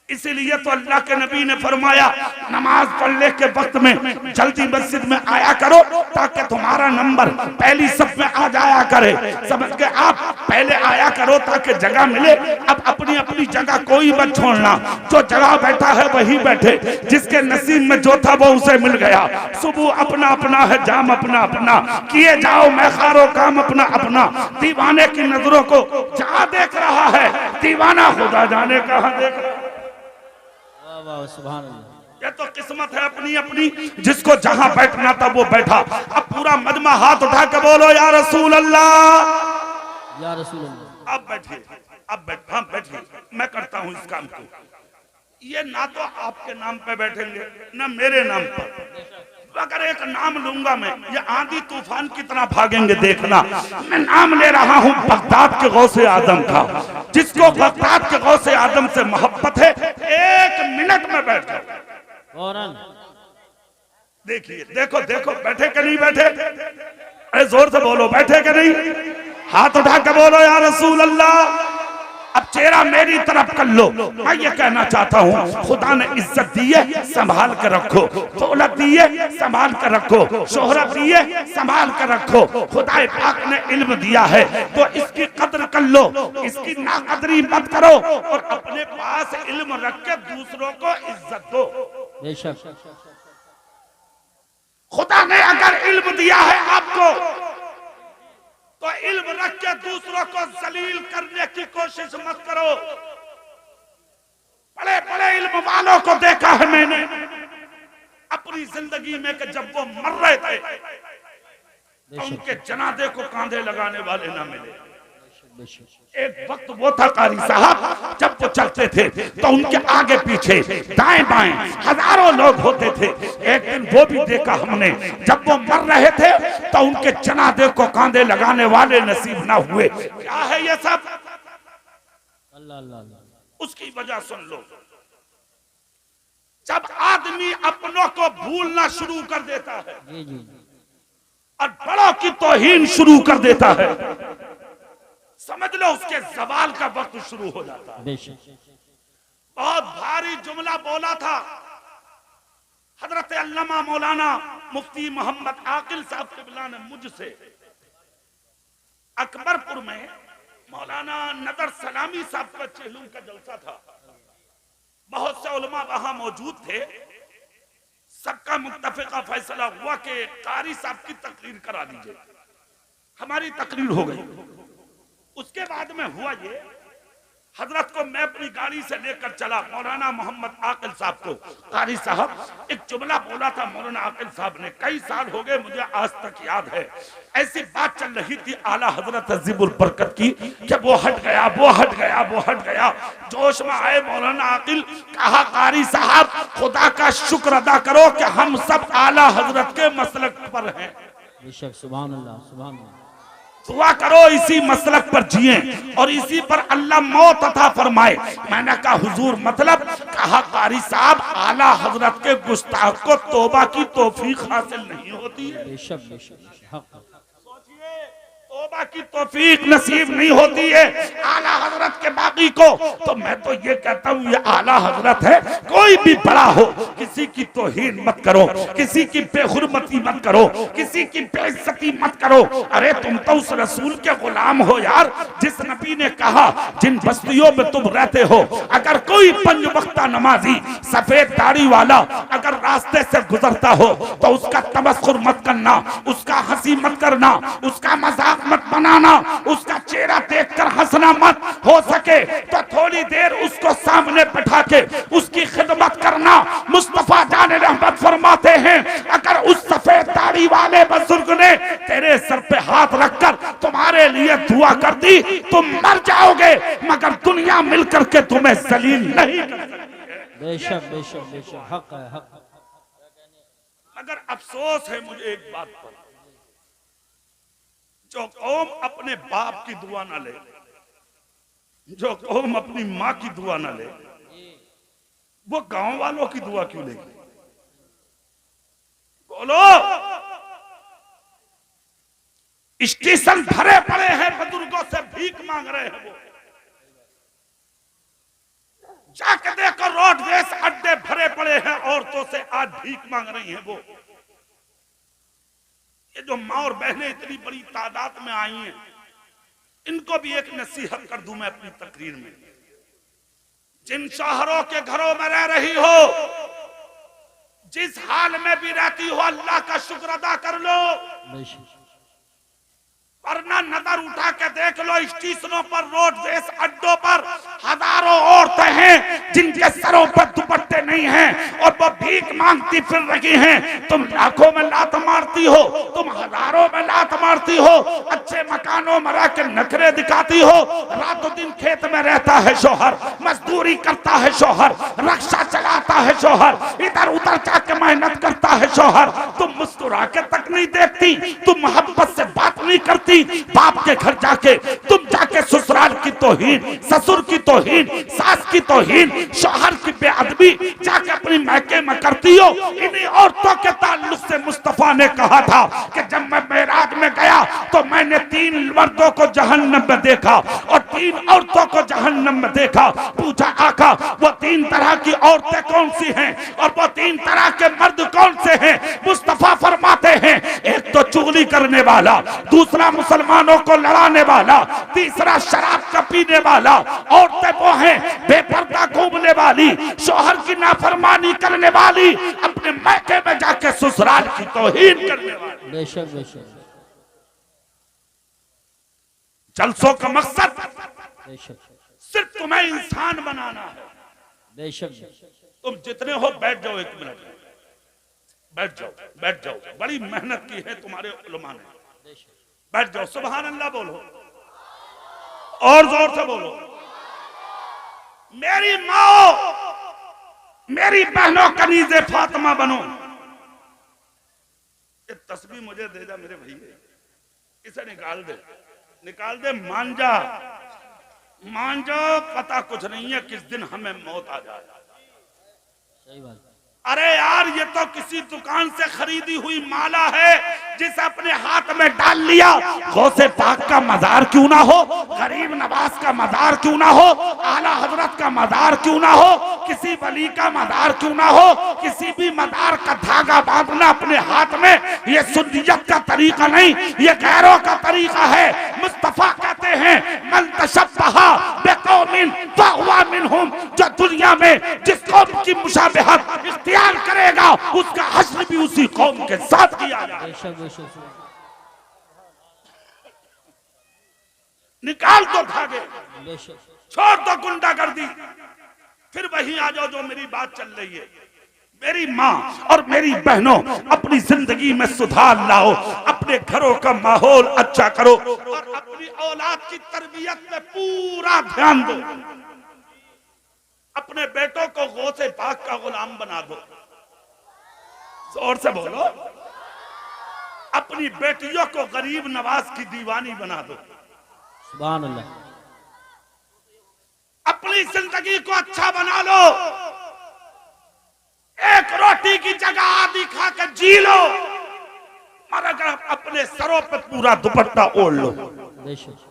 इसीलिए तो अल्लाह के नबी ने फरमाया नमाज पढ़ने के वक्त में जल्दी मस्जिद में आया करो ताकि तुम्हारा नंबर पहली सफ में आ जाया करे। समझ के आप पहले आया करो ताकि जगह मिले। अब अपनी अपनी जगह कोई मत छोड़ना, जो जगह बैठा है वही बैठे, जिसके नसीब में जो था वो उसे मिल गया। सुबह अपना अपना है, जाम अपना अपना, किए जाओ मैखारो काम अपना अपना। दीवाने की नजरों को जहाँ देख रहा है, दीवाना खुदा जाने कहाँ देख रहा है। ये तो किस्मत है अपनी अपनी, जिसको जहां बैठना था वो बैठा। अब पूरा मजमा हाथ उठा के बोलो या रसूल अल्लाह, या रसूल अल्लाह। अब बैठिए, अब बैठिए, मैं करता हूं इस काम को। ये ना तो आपके नाम पे बैठेंगे ना मेरे नाम पर। अगर एक नाम लूंगा मैं, ये आंधी तूफान कितना भागेंगे देखना। मैं नाम ले रहा हूं बगदाद के गौसे आजम का। जिसको बगदाद के गौसे आजम से मोहब्बत है 1 मिनट में बैठ जाओ। देखिए, देखो देखो बैठे कि नहीं बैठे? अरे जोर से बोलो, बैठे कि नहीं? हाथ उठा के बोलो या रसूल अल्लाह। अब चेहरा मेरी तरफ कर लो। मैं ये कहना चाहता हूँ, खुदा ने इज्जत दी है, संभाल कर रखो। दौलत दी है, संभाल कर रखो। शोहरत दी है, संभाल कर रखो। खुदा पाक ने इल्म दिया है तो इसकी कदर कर लो, इसकी नाकदरी मत करो और अपने पास इल्म रख के दूसरों को इज्जत दो। बेशक खुदा ने अगर इल्म दिया है आपको तो इल्म रख के दूसरों को जलील करने की कोशिश मत करो। बड़े बड़े इल्म वालों को देखा है मैंने अपनी जिंदगी में कि जब वो मर रहे थे तो उनके जनाजे को कांधे लगाने वाले ना मिले। एक वक्त वो था कारी साहब, जब वो चलते थे तो उनके आगे पीछे दाएं बाएं हजारों लोग होते थे। एक दिन वो भी देखा हमने, जब वो मर रहे थे तो उनके जनाजे को कांधे लगाने वाले नसीब ना हुए। क्या है ये सब? अल्लाह अल्लाह। उसकी वजह सुन लो। जब आदमी अपनों को भूलना शुरू कर देता है जी जी, और बड़ों की तौहीन शुरू कर देता है, समझ लो उसके जवाल का वक्त शुरू हो जाता है। बहुत भारी जुमला बोला था हजरत अल्लामा मौलाना मुफ्ती मोहम्मद आकिल साहब क़िबला ने मुझसे। अकबरपुर में मौलाना नदर सलामी साहब का चेहलूम का जलसा था। बहुत से उलमा वहां मौजूद थे। सबका मुत्तफिका फैसला हुआ कि कारी साहब की तकरीर करा दीजिए। हमारी तकरीर हो गई। उसके बाद में हुआ ये, हजरत को मैं अपनी गाड़ी से लेकर चला मौलाना मोहम्मद आकिल साहब को। कारी साहब एक जुमला बोला था मौलाना आकिल साहब ने, कई साल हो गए मुझे आज तक याद है। ऐसी बात चल रही थी आला हजरत अजीबुल बरकत की कि वो हट गया, वो हट गया, वो हट गया। जोश में आए मौलाना आकिल, कहा कारी साहब खुदा का शुक्र अदा करो कि हम सब आला हजरत के मसलक पर हैं। बेशक, सुभान अल्लाह, सुभान अल्लाह। दुआ करो इसी मसलक पर जिए और इसी पर अल्लाह मौत अता फरमाए। मैंने कहा हुजूर मतलब? कहा कारी साहब आला हजरत के गुस्ताख को तौबा की तौफीक हासिल नहीं होती है। बेशक, बेशक, हक। तौबा की तौफीक नसीब नहीं होती है आला हजरत के बागी को। तो मैं तो ये कहता हूँ ये आला हजरत है, कोई भी बड़ा हो किसी की तौहीन मत करो, किसी की बेहुरमती मत करो, किसी की बेइज्जती मत करो। अरे तुम तो उस रसूल के गुलाम हो यार, जिस नबी ने कहा जिन बस्तियों में तुम रहते हो अगर कोई पंज वक्ता नमाजी सफेद दाढ़ी वाला अगर रास्ते से गुजरता हो तो उसका तमस्खुर मत करना, उसका हंसी मत करना, उसका मजाक मत बनाना, उसका चेहरा देखकर हंसना मत। हो सके तो थोड़ी देर उसको सामने बैठा के उसकी खिदमत करना। मुस्तफा जान रहमत फरमाते हैं अगर उस सफेद दाढ़ी वाले बुजुर्ग ने तेरे सर पे हाथ रखकर तुम्हारे लिए दुआ कर दी तुम मर जाओगे मगर दुनिया मिलकर के तुम्हें जलील नहीं कर सकती। बेशक, बेशक, बेशक, हक है, हक। मगर अफसोस है मुझे एक बात पर, जो कौम अपने बाप की दुआ ना ले, जो कौम अपनी माँ की दुआ ना ले, वो गांव वालों की दुआ क्यों लेगी? बोलो। स्टेशन भरे पड़े हैं बुजुर्गों से भीख मांग रहे हैं वो। जाके देखो रोडवेज अड्डे भरे पड़े हैं औरतों से आज भीख मांग रही हैं वो। ये जो माँ और बहनें इतनी बड़ी तादाद में आई हैं इनको भी एक नसीहत कर दूं मैं अपनी तकरीर में। जिन शौहरों के घरों में रह रही हो, जिस हाल में भी रहती हो अल्लाह का शुक्र अदा कर लो, वरना नजर उठा के देख लो स्टेशनों पर रोडवेज अड्डों पर हजारों औरतें हैं जिनके सरों पर दुपट्टे नहीं हैं और वो भीख मांगती फिर रही हैं। तुम लाखों में लात मारती हो, तुम हजारों में लात मारती हो, अच्छे मकानों में रह के नखरे दिखाती हो, रातों दिन खेत में रहता है शौहर, मजदूरी करता है शौहर, रक्षा चलाता है शौहर, इधर उधर जाके मेहनत करता है शौहर, तुम मुस्कुरा के तक नहीं देखती, तुम मोहब्बत से बात नहीं करती। बाप के घर जाके तुम जाके ससुराल की तौहीन, ससुर की तौहीन, सास की तौहीन, शौहर की बेअदबी जाके अपनी मैके में करती हो। इन्हीं औरतों के ताल्लुक से मुस्तफा ने कहा था कि जब मैं मेराज में गया तो मैंने 3 मर्दों को जहन्नम में देखा और 3 औरतों को जहन्नम में देखा। पूछा आका वो 3 तरह की औरतें कौन सी हैं और वो 3 तरह के मर्द कौन से हैं? मुस्तफा फरमाते हैं एक तो चुगली करने वाला, दूसरा मुसलमानों को लड़ाने वाला, तीसरा शराब का पीने वाला, औरतें वो हैं बेपर्दा घूमने वाली, शौहर की नाफरमानी करने वाली, अपने मैके में जाके ससुराल की तौहीन करने वाली। बेशक, बेशक। जलसों का मकसद बेशक सिर्फ तुम्हें इंसान बनाना है। बेशक। तुम जितने हो बैठ जाओ, 1 मिनट बैठ जाओ, बैठ जाओ। बड़ी मेहनत की है तुम्हारे उलमा ने, बैठ जाओ। सुभान अल्लाह बोलो और जोर से बोलो। मेरी माओ, मेरी बहनों कनीज़े फातिमा बनो। ये तस्बीह मुझे दे जा मेरे भैया, इसे निकाल दे, निकाल दे। मान जा, मान जाओ, पता कुछ नहीं है किस दिन हमें मौत आ जाए। सही बात। अरे यार ये तो किसी दुकान से खरीदी हुई माला है जिसे अपने हाथ में डाल लिया। गौसे पाक का मजार क्यों ना हो, गरीब नवाज का मजार क्यों ना हो, आला हजरत का मजार क्यों ना हो, किसी वली का मजार क्यों ना हो, किसी भी मजार का धागा बांधना अपने हाथ में, ये सुन्नियत का तरीका नहीं, ये गैरों का तरीका है। मुस्तफा कहते हैं मन तशब्बहा बिकौमिन फहुवा मिनहुम, जो दुनिया में जिस कौम की मुशाबहत इख्तियार करेगा उसका हश्र भी उसी कौम के साथ किया जाएगा। निकाल दो धागे, बेशक। छोड़ दो गुंडागर्दी, फिर वहीं आ जाओ जो मेरी बात चल रही है। मेरी माँ और मेरी बहनों, अपनी जिंदगी में सुधार लाओ, अपने घरों का माहौल अच्छा करो और अपनी औलाद की तरबियत में पूरा ध्यान दो। अपने बेटों को गौसे पाक का गुलाम बना दो, जोर से बोलो। अपनी बेटियों को गरीब नवाज की दीवानी बना दो। सुभान अल्लाह। अपनी जिंदगी को अच्छा बना लो, एक रोटी की जगह आधी खा कर जी लो, मगर अपने सरों पे पूरा दुपट्टा ओढ़ लो। बेशक।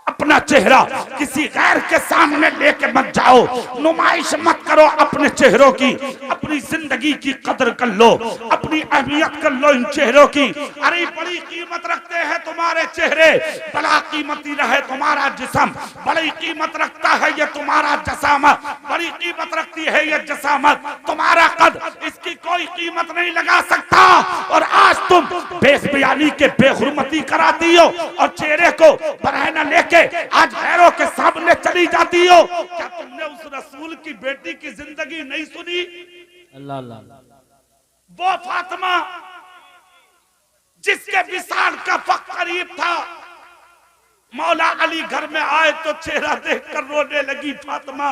अपना चेहरा किसी गैर के सामने लेके मत जाओ, नुमाइश मत करो अपने चेहरों की। अपनी जिंदगी की कदर कर लो, अपनी अहमियत कर लो इन चेहरों की। अरे बड़ी कीमत रखते हैं तुम्हारे चेहरे, बड़ा कीमती रहे तुम्हारा जिस्म, बड़ी कीमत रखता है ये तुम्हारा जसामत, बड़ी कीमत रखती है ये जसामत, तुम्हारा कद, इसकी कोई कीमत नहीं लगा सकता। और आज तुम बेसबयानी के बेहुरमती कराती हो और चेहरे को बरहना लेके आज गैरों के सामने चली जाती हो। क्या तुमने उस रसूल की बेटी की जिंदगी नहीं सुनी? अल्लाह अल्लाह। वो फातिमा जिसके विसाल का वक्त करीब था, मौला अली घर में आए तो चेहरा देखकर रोने लगी फातिमा।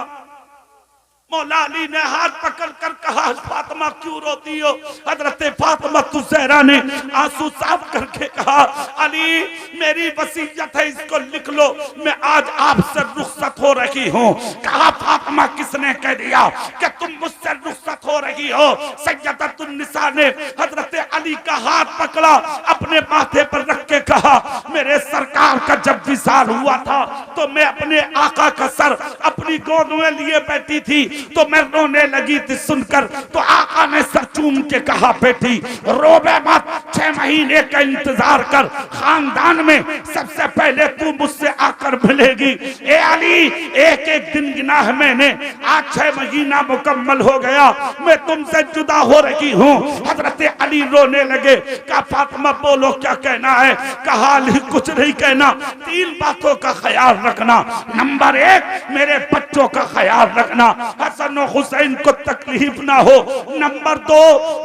मौला अली ने हाथ पकड़ कर कहा, फातिमा क्यों रोती हो? हजरत फातिमा ज़हरा ने आंसू साफ करके कहा, अली मेरी वसीयत है, इसको लिख लो, मैं आज आपसे रुखसत हो रही हूँ। कहा, फातिमा किसने कह दिया कि तुम मुझसे रुखसत हो रही हो? सैयदतुन निसा ने हजरत अली का हाथ पकड़ा, अपने माथे पर रख के कहा, मेरे सरकार का जब विसाल हुआ था तो मैं अपने आका का सर अपनी गोद में लिए बैठी थी, तो मैं रोने लगी थी सुनकर, तो आका ने सर चूम के कहा, बेटी रोबे मत, 6 महीने का इंतजार कर, खानदान में सबसे पहले तू मुझसे आकर मिलेगी। ए अली, एक एक दिन गिना है मैंने, आज 6 महीना मुकम्मल हो गया, मैं तुमसे जुदा हो रही हूँ। हजरत अली रोने लगे। कहा, फातिमा बोलो क्या कहना है? कहा, अली कुछ नहीं कहना, 3 बातों का ख्याल रखना। नंबर 1, मेरे बच्चों का ख्याल रखना, हसन और हुसैन को तकलीफ ना हो। नंबर 2,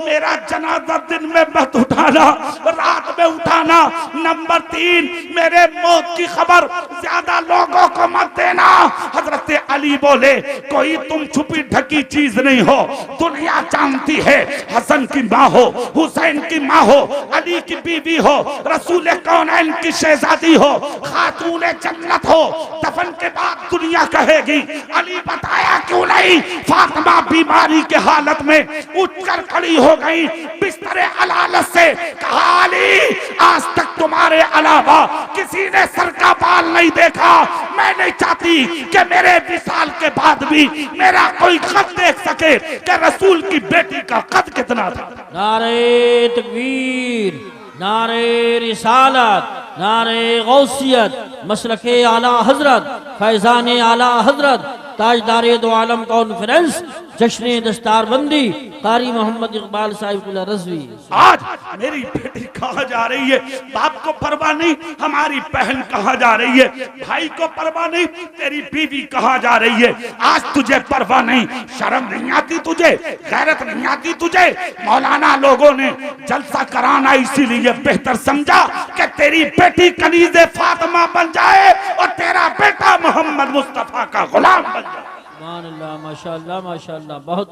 मेरा जनाजा दिन में मत उठाना, रात में उठाना। नंबर 3, मेरे मौत की खबर ज्यादा लोगों को मत देना। हजरत अली बोले, कोई तुम छुपी ढकी चीज नहीं हो, दुनिया जानती है। हसन की माँ हो, हुसैन की माँ हो, अली की बीवी हो, रसूल कौनैन की शहजादी हो, खातून जन्नत हो, दफन के बाद दुनिया कहेगी अली बताया क्यों नहीं? फातिमा बीमारी के हालत में उठकर खड़ी हो गई बिस्तर अलालत से। कहा, अली आज तक तुम्हारे अलावा किसी ने सर का बाल नहीं देखा। मैं नहीं चाहती कि मेरे विसाल के बाद भी मेरा कोई कद देख सके कि रसूल की बेटी का कद कितना था। नारे तकबीर, नारे रिसालत, नारे गौसियत, मसलके आला हजरत, फैजान आला हजरत, ताजदार दो आलम कॉन्फ्रेंस, जश्न दस्तारबंदी, कारी मोहम्मद इकबाल साहिब रज़वी। आज मेरी बेटी कहाँ जा रही है? बाप को परवाह नहीं, हमारी बहन कहाँ जा रही है? भाई को परवाह नहीं, तेरी बीवी कहाँ जा रही है? आज तुझे परवाह नहीं, शर्म नहीं आती तुझे, गैरत नहीं आती तुझे? मौलाना लोगों ने जलसा कराना इसीलिए बेहतर समझा कि तेरी बेटी कनीज़े फातिमा बन जाए और तेरा बेटा मोहम्मद मुस्तफा का गुलाम बन जाए। माशाअल्लाह, माशाअल्लाह, माशाअल्लाह। बहुत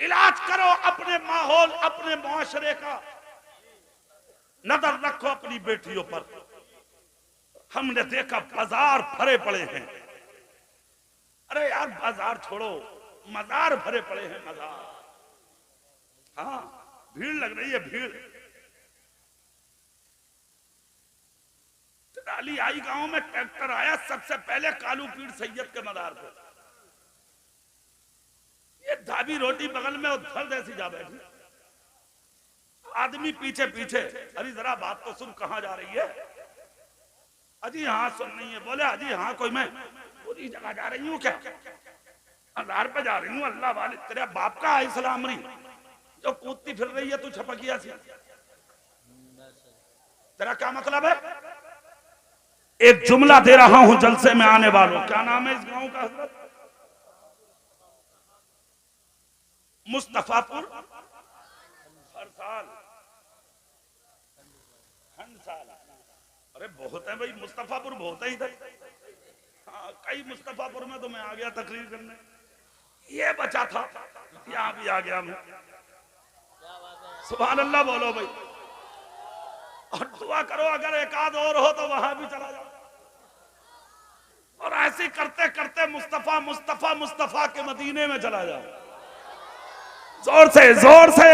इलाज करो अपने माहौल, अपने मुआशरे का, नजर रखो अपनी बेटियों पर। हमने देखा बाजार भरे पड़े हैं। अरे यार बाजार छोड़ो, मजार भरे पड़े हैं, मजार। हाँ, भीड़ लग रही है, भीड़। ट्राली आई, गांव में ट्रैक्टर आया, सबसे पहले कालू पीर सैयद के मजार पे। ये धाबी रोटी बगल में उधर ऐसी जा बैठी, आदमी पीछे पीछे। अरे जरा बात तो सुन, कहाँ जा रही है? अजी हाँ सुन नहीं है। बोले अजी हाँ, कोई मैं पूरी जगह जा रही हूँ क्या? मजार पे जा रही हूँ। अल्लाह वाले, तेरे बाप का इस्लाम नहीं जो कूदती फिर रही है तू छपकिया सी, तेरा क्या मतलब है? एक जुमला दे रहा हूं जलसे में आने वालों। क्या नाम है इस गांव का हजरत? मुस्तफापुर हंसाल। अरे बहुत है भाई, मुस्तफापुर बहुत है इधर। हाँ, कई मुस्तफापुर में तो मैं आ गया तकरीर करने, ये बचा था, यहां भी आ गया मैं। सुभान अल्लाह बोलो भाई, और दुआ करो अगर एक आध और हो तो वहां भी चला जाओ। और ऐसे करते करते मुस्तफा मुस्तफा मुस्तफा के मदीने में चला जाओ। जोर से जोर से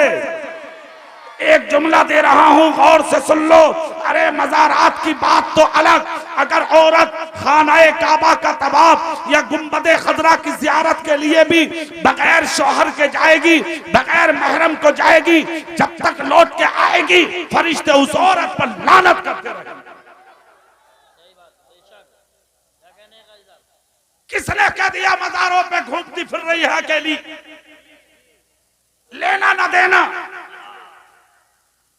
एक जुमला दे रहा हूं, गौर से सुन लो। अरे मज़ारात की बात तो अलग, अगर औरत खानाए काबा का तवाफ या गुंबदे खजरा की जियारत के लिए भी बगैर शौहर के जाएगी, बगैर महरम को जाएगी, जब तक लौट के आएगी फरिश्ते उस औरत पर लानत करते रहेंगे। किसने कह दिया मज़ारों पे घूमती फिर रही है अकेली? लेना ना देना,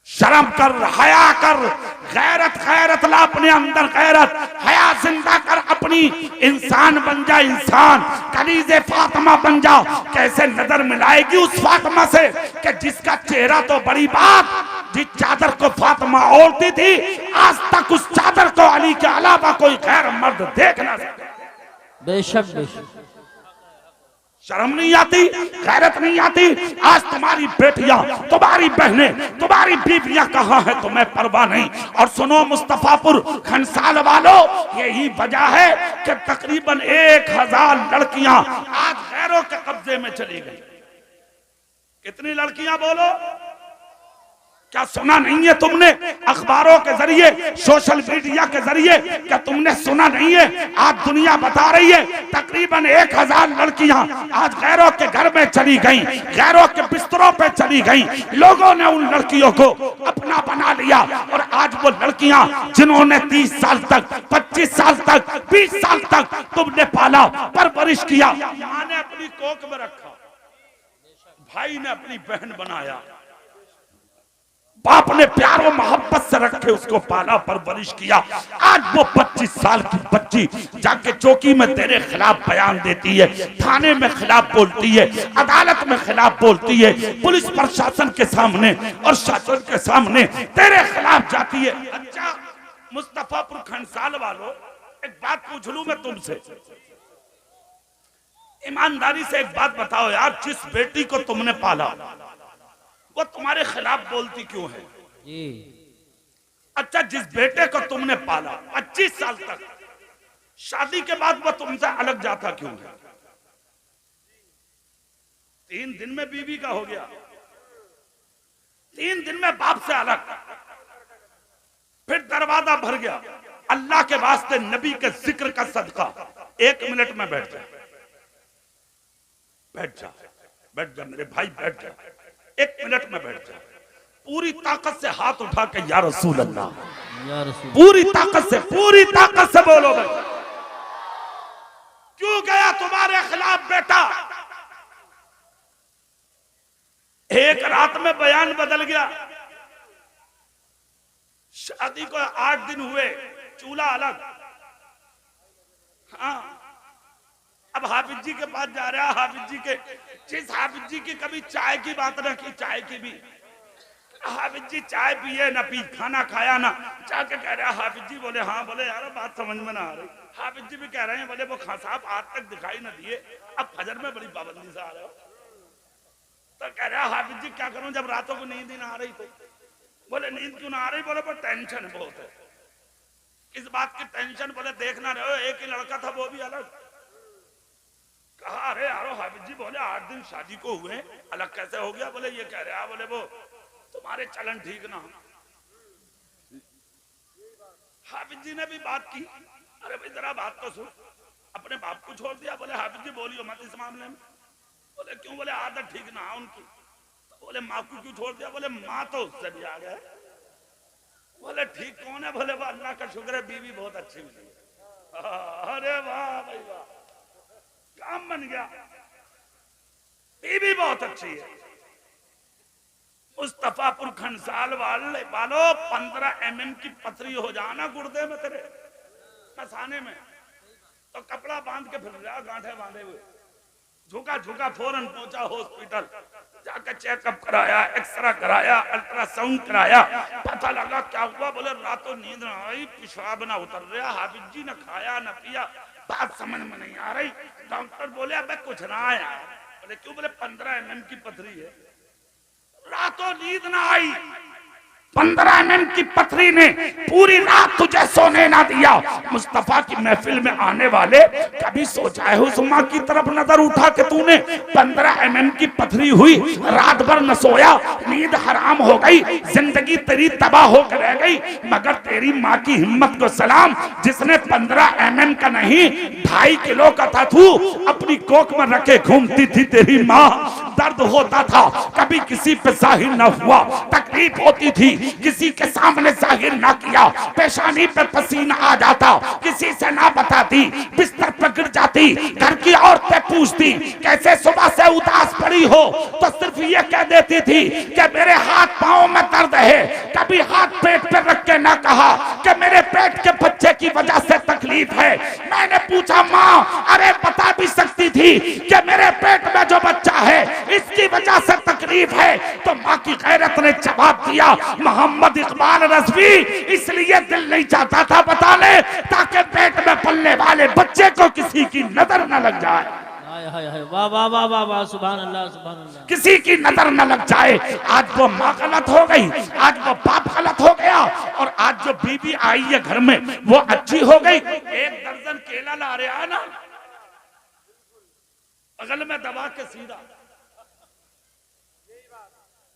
शर्म कर, हया कर, गैरत गैरत ला अपने अंदर, गैरत हया जिंदा कर अपनी, इंसान बन जा इंसान, कलीजे फातिमा बन जा। कैसे नजर मिलाएगी उस फातिमा से कि जिसका चेहरा तो बड़ी बात, जिस चादर को फातिमा ओढ़ती थी आज तक उस चादर को अली के अलावा कोई गैर मर्द देख ना सके। बेशक बेशक। शर्म नहीं आती, गैरत नहीं आती? आज तुम्हारी बेटियां, तुम्हारी बहनें, तुम्हारी बीवियां कहां है तुम्हें परवाह नहीं। और सुनो मुस्तफापुर खनसाल वालों, यही वजह है कि तकरीबन 1000 लड़कियां आज गैरों के कब्जे में चली गई। कितनी लड़कियां बोलो? क्या सुना नहीं है तुमने अखबारों के जरिए, सोशल मीडिया के जरिए? क्या तुमने सुना नहीं है? आज दुनिया बता रही है तकरीबन 1000 लड़कियां आज गैरों के घर में चली गईं, गैरों के बिस्तरों पे चली गईं। लोगों ने उन लड़कियों को अपना बना लिया, और आज वो लड़कियां जिन्होंने 30 साल तक, 25 साल तक, 20 साल तक तुमने पाला, परवरिश किया, मां ने अपनी कोख में रखा, भाई ने अपनी बहन बनाया, बाप ने प्यारो मोहब्बत से रखे उसको पाला, परवरिश किया। आज वो 25 साल की बच्ची जाके चौकी में तेरे खिलाफ बयान देती है, थाने में खिलाफ बोलती है, अदालत में खिलाफ बोलती है, पुलिस प्रशासन के सामने और शासन के सामने तेरे खिलाफ जाती है। अच्छा मुस्तफापुर खनसाल वालों, एक बात पूछ लूं मैं तुमसे, ईमानदारी से एक बात बताओ यार, जिस बेटी को तुमने पाला वो तुम्हारे खिलाफ बोलती क्यों है? जी। अच्छा जिस बेटे को तुमने पाला 25 साल तक, शादी के बाद वो तुमसे अलग जाता क्यों है? 3 दिन में बीवी का हो गया, 3 दिन में बाप से अलग, फिर दरवाजा भर गया। अल्लाह के वास्ते नबी के जिक्र का सदका 1 मिनट में बैठ जा, बैठ जा, बैठ जा मेरे भाई, बैठ जा, 1 मिनट में बैठ जा। पूरी ताकत से हाथ उठा के या रसूल अल्लाह, या रसूल, पूरी ताकत से बोलो भाई, क्यों गया तुम्हारे खिलाफ बेटा? एक रात में बयान बदल गया। शादी को 8 दिन हुए, चूल्हा अलग। हाँ, अब हाफिज जी के पास जा रहा है, हाफिज जी के, जिस हाफिज जी की कभी चाय की बात न की, चाय की भी, हाफिज जी चाय पिए ना पी, खाना खाया ना, जाके कह रहा हाफिज जी, बोले हाँ, बोले यार बात समझ में ना आ रही। हाफिज जी भी कह रहे हैं, बोले वो खां साहब आज तक दिखाई ना दिए, अब फजर में बड़ी पाबंदी से आ रहे हो। तो कह रहा हाफिज जी क्या करूं जब रातों को नींद ही ना आ रही तो? बोले नींद क्यों ना आ रही? बोले वो टेंशन बहुत है। किस बात की टेंशन? बोले देखना रहे हो, एक ही लड़का था वो भी अलग। कहा अरे यारो हाफिज जी, बोले 8 दिन शादी को हुए, अलग कैसे हो गया? बोले ये कह रहे हैं, बोले वो तुम्हारे चलन ठीक ना। हाफिज जी ने भी बात की, अरे भाई जरा बात तो सुन, अपने बाप को छोड़ दिया। बोले हाफिज जी बोलियो मत इस मामले में। बोले क्यों? बोले आदत ठीक ना उनकी। तो बोले माँ को क्यों छोड़ दिया? बोले माँ तो उससे भी आ गए। बोले ठीक कौन है? बोले वाह अल्लाह का शुक्र है बीवी बहुत अच्छी मिली। अरे वाह भाई वाह, काम बन गया, बीवी बहुत अच्छी है। मुस्तफापुर खनसाल वालों 15 mm की पथरी हो जाना गुर्दे में तेरे, फसाने में, तो कपड़ा बांध के फिर रहा, गांठे बांधे हुए, झुका झुका फौरन पहुंचा हॉस्पिटल, जाकर चेकअप कराया, एक्सरा कराया, अल्ट्रासाउंड कराया, पता लगा क्या हुआ। बोले रातों नींद न आई, पेशाब ना उतर रहा, हाफिज जी ने खाया न पिया, बात समझ में नहीं आ रही। डॉक्टर बोले अब कुछ ना आया। बोले क्यों? बोले 15 mm की पथरी है। रातों नींद ना आई, 15 mm की पथरी ने पूरी रात तुझे सोने ना दिया। मुस्तफा की महफिल में आने वाले, कभी सोचा है उस माँ की तरफ नजर उठा के तूने? 15 mm की पथरी हुई, रात भर न सोया, नींद हराम हो गई, जिंदगी तेरी तबाह होकर रह गई। मगर तेरी माँ की हिम्मत को सलाम, जिसने 15 mm का नहीं 2.5 किलो का था, तू अपनी कोख में रखे घूमती थी तेरी माँ। दर्द होता था, कभी किसी पे जाहिर न हुआ, तकलीफ होती थी, किसी के सामने जाहिर ना किया, पेशानी पे पसीना आ जाता, किसी से ना बताती, बिस्तर पर गिर जाती, घर की औरतें पूछती कैसे सुबह से उदास पड़ी हो, तो सिर्फ ये कह देती थी कि मेरे हाथ पांव में दर्द है। कभी हाथ पेट पे रख के ना कहा कि मेरे पेट के बच्चे की वजह से तकलीफ है। मैंने पूछा माँ, अरे बता भी सकती थी कि मेरे पेट में जो बच्चा है इसकी वजह से तकलीफ है? तो माँ की गैरत ने जवाब दिया, मोहम्मद इकबाल रज़वी, इसलिए दिल नहीं चाहता था बता ले, ताकि पेट में पलने वाले बच्चे को किसी की नजर न लग जाए। वाह वाह वाह वाह वाह, सुभान अल्लाह सुभान अल्लाह। किसी की नजर न लग जाए। आज वो माँ गलत हो गई, आज वो बाप गलत हो गया, और आज जो बीवी आई है घर में वो अच्छी हो गई। 1 दर्जन केला ला रहा है ना, बगल में दबा के सीधा,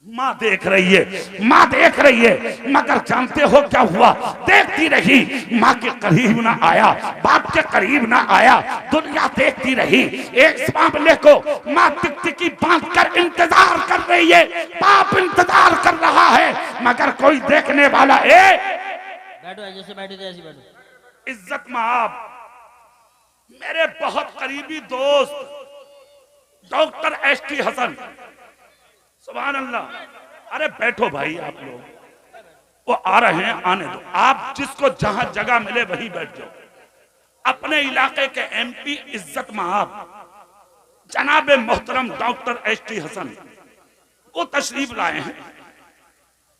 माँ देख रही है, माँ देख रही है। मगर जानते हो क्या हुआ? देखती रही, माँ के करीब ना आया, बाप के करीब ना आया, दुनिया देखती रही। एक मामले को माँ टिकटिकी बांध कर इंतजार कर रही है, बाप इंतजार कर रहा है, मगर कोई देखने वाला बैठो, जैसे बैठे थे ऐसे बैठो। इज्जत माँ, मेरे बहुत करीबी दोस्त डॉक्टर एसटी हसन, सुभान अल्लाह। अरे बैठो भाई, आप लोग, वो आ रहे हैं, आने दो। आप जिसको जहां जगह मिले वहीं बैठ जाओ। अपने इलाके के एमपी इज्जत महाब जनाब मोहतरम डॉक्टर एसटी हसन, वो तशरीफ लाए हैं।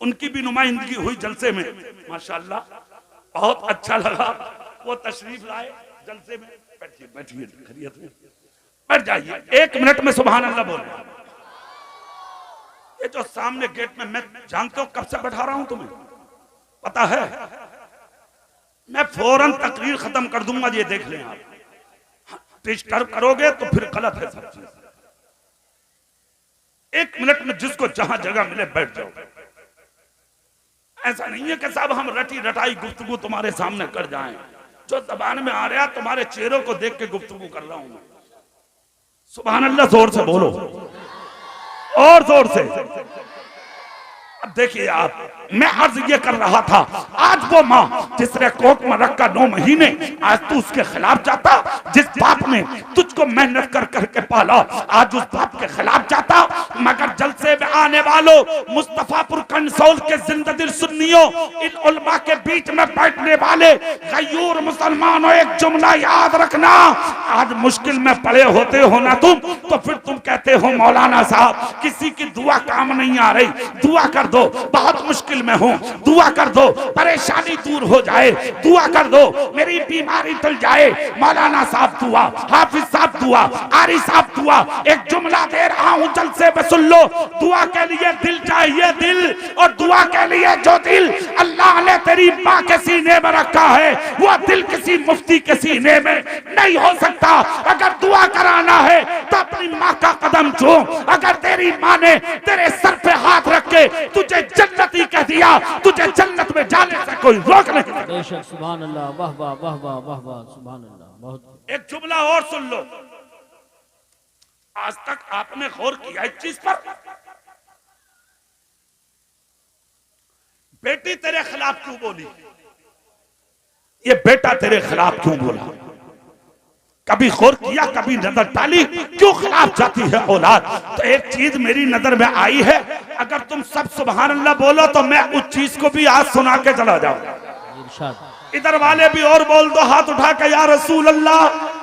उनकी भी नुमाइंदगी हुई जलसे में, माशाल्लाह, बहुत अच्छा लगा। वो तशरीफ लाए जलसे में। बैठिए बैठिए, खैरियत में बैठ जाइए। 1 मिनट में सुभान अल्लाह बोले। ये जो सामने गेट में, मैं जानते हो कब से बैठा रहा हूं तुम्हें पता है? मैं फौरन तकरीर खत्म कर दूंगा, ये देख लें आप। डिस्टर्ब करोगे तो फिर गलत है सब चीज। 1 मिनट में जिसको जहां जगह मिले बैठ जाओ। ऐसा नहीं है कि साहब हम रटी रटाई गुफ्तगू तुम्हारे सामने कर जाएं। जो जबान में आ रहा, तुम्हारे चेहरों को देख के गुफ्तगू कर रहा हूं मैं। सुभान अल्लाह, जोर से बोलो, और जोर से। अब देखिए आप, मैं अर्ज ये कर रहा था, आज वो माँ जिसने कोख में रखा 9 महीने, आज तू उसके खिलाफ जाता? जिस बाप ने तुझको मेहनत कर करके पाला, आज उस बाप के खिलाफ जाता? मगर जलसे में आने वालों, मुस्तफापुर कंसोल के जिंददिल सुन्नियों, इन उलमा के बीच में बैठने वाले गयूर मुसलमानों, एक जुमला याद रखना, आज मुश्किल में पड़े होते हो ना तुम, तो फिर तुम कहते हो मौलाना साहब किसी की दुआ काम नहीं आ रही, दुआ कर दो, बहुत मुश्किल में हूं, दुआ कर दो, परेशानी दूर हो जाए, दुआ कर दो, मेरी बीमारी टल जाए। मौलाना साहब दुआ, हाफिज साहब दुआ, आरी साहब दुआ। एक जुमला दे रहा हूं, जलसे में सुन लो। दुआ के लिए दिल चाहिए, दिल, और दुआ के लिए जो दिल अल्लाह ने तेरी माँ के सीने में रखा है, वो दिल किसी मुफ्ती के सीने में नहीं हो सकता। अगर दुआ कराना है तो अपनी माँ का कदम चूम। अगर तेरी माँ ने तेरे सर पे हाथ रख के तुझे जन्नती कह दिया, तुझे जन्नत में जाने से कोई रोक नहीं। बेशक, सुभान अल्लाह, वाह वाह वाह वाह वाह वाह, सुभान अल्लाह। बहुत एक जुमला और सुन लो, आज तक आपने गौर किया इस चीज पर? बेटी तेरे खिलाफ क्यों बोली? ये बेटा तेरे खिलाफ क्यों बोला? कभी गौर किया, कभी नजर डाली, क्यों खिलाफ जाती है औलाद? तो एक चीज मेरी नजर में आई है, अगर तुम सब सुभान अल्लाह बोलो तो मैं उस चीज को भी आज सुना के चला जाऊं। इरशाद। इधर वाले भी और बोल दो हाथ उठा के, या रसूल अल्लाह।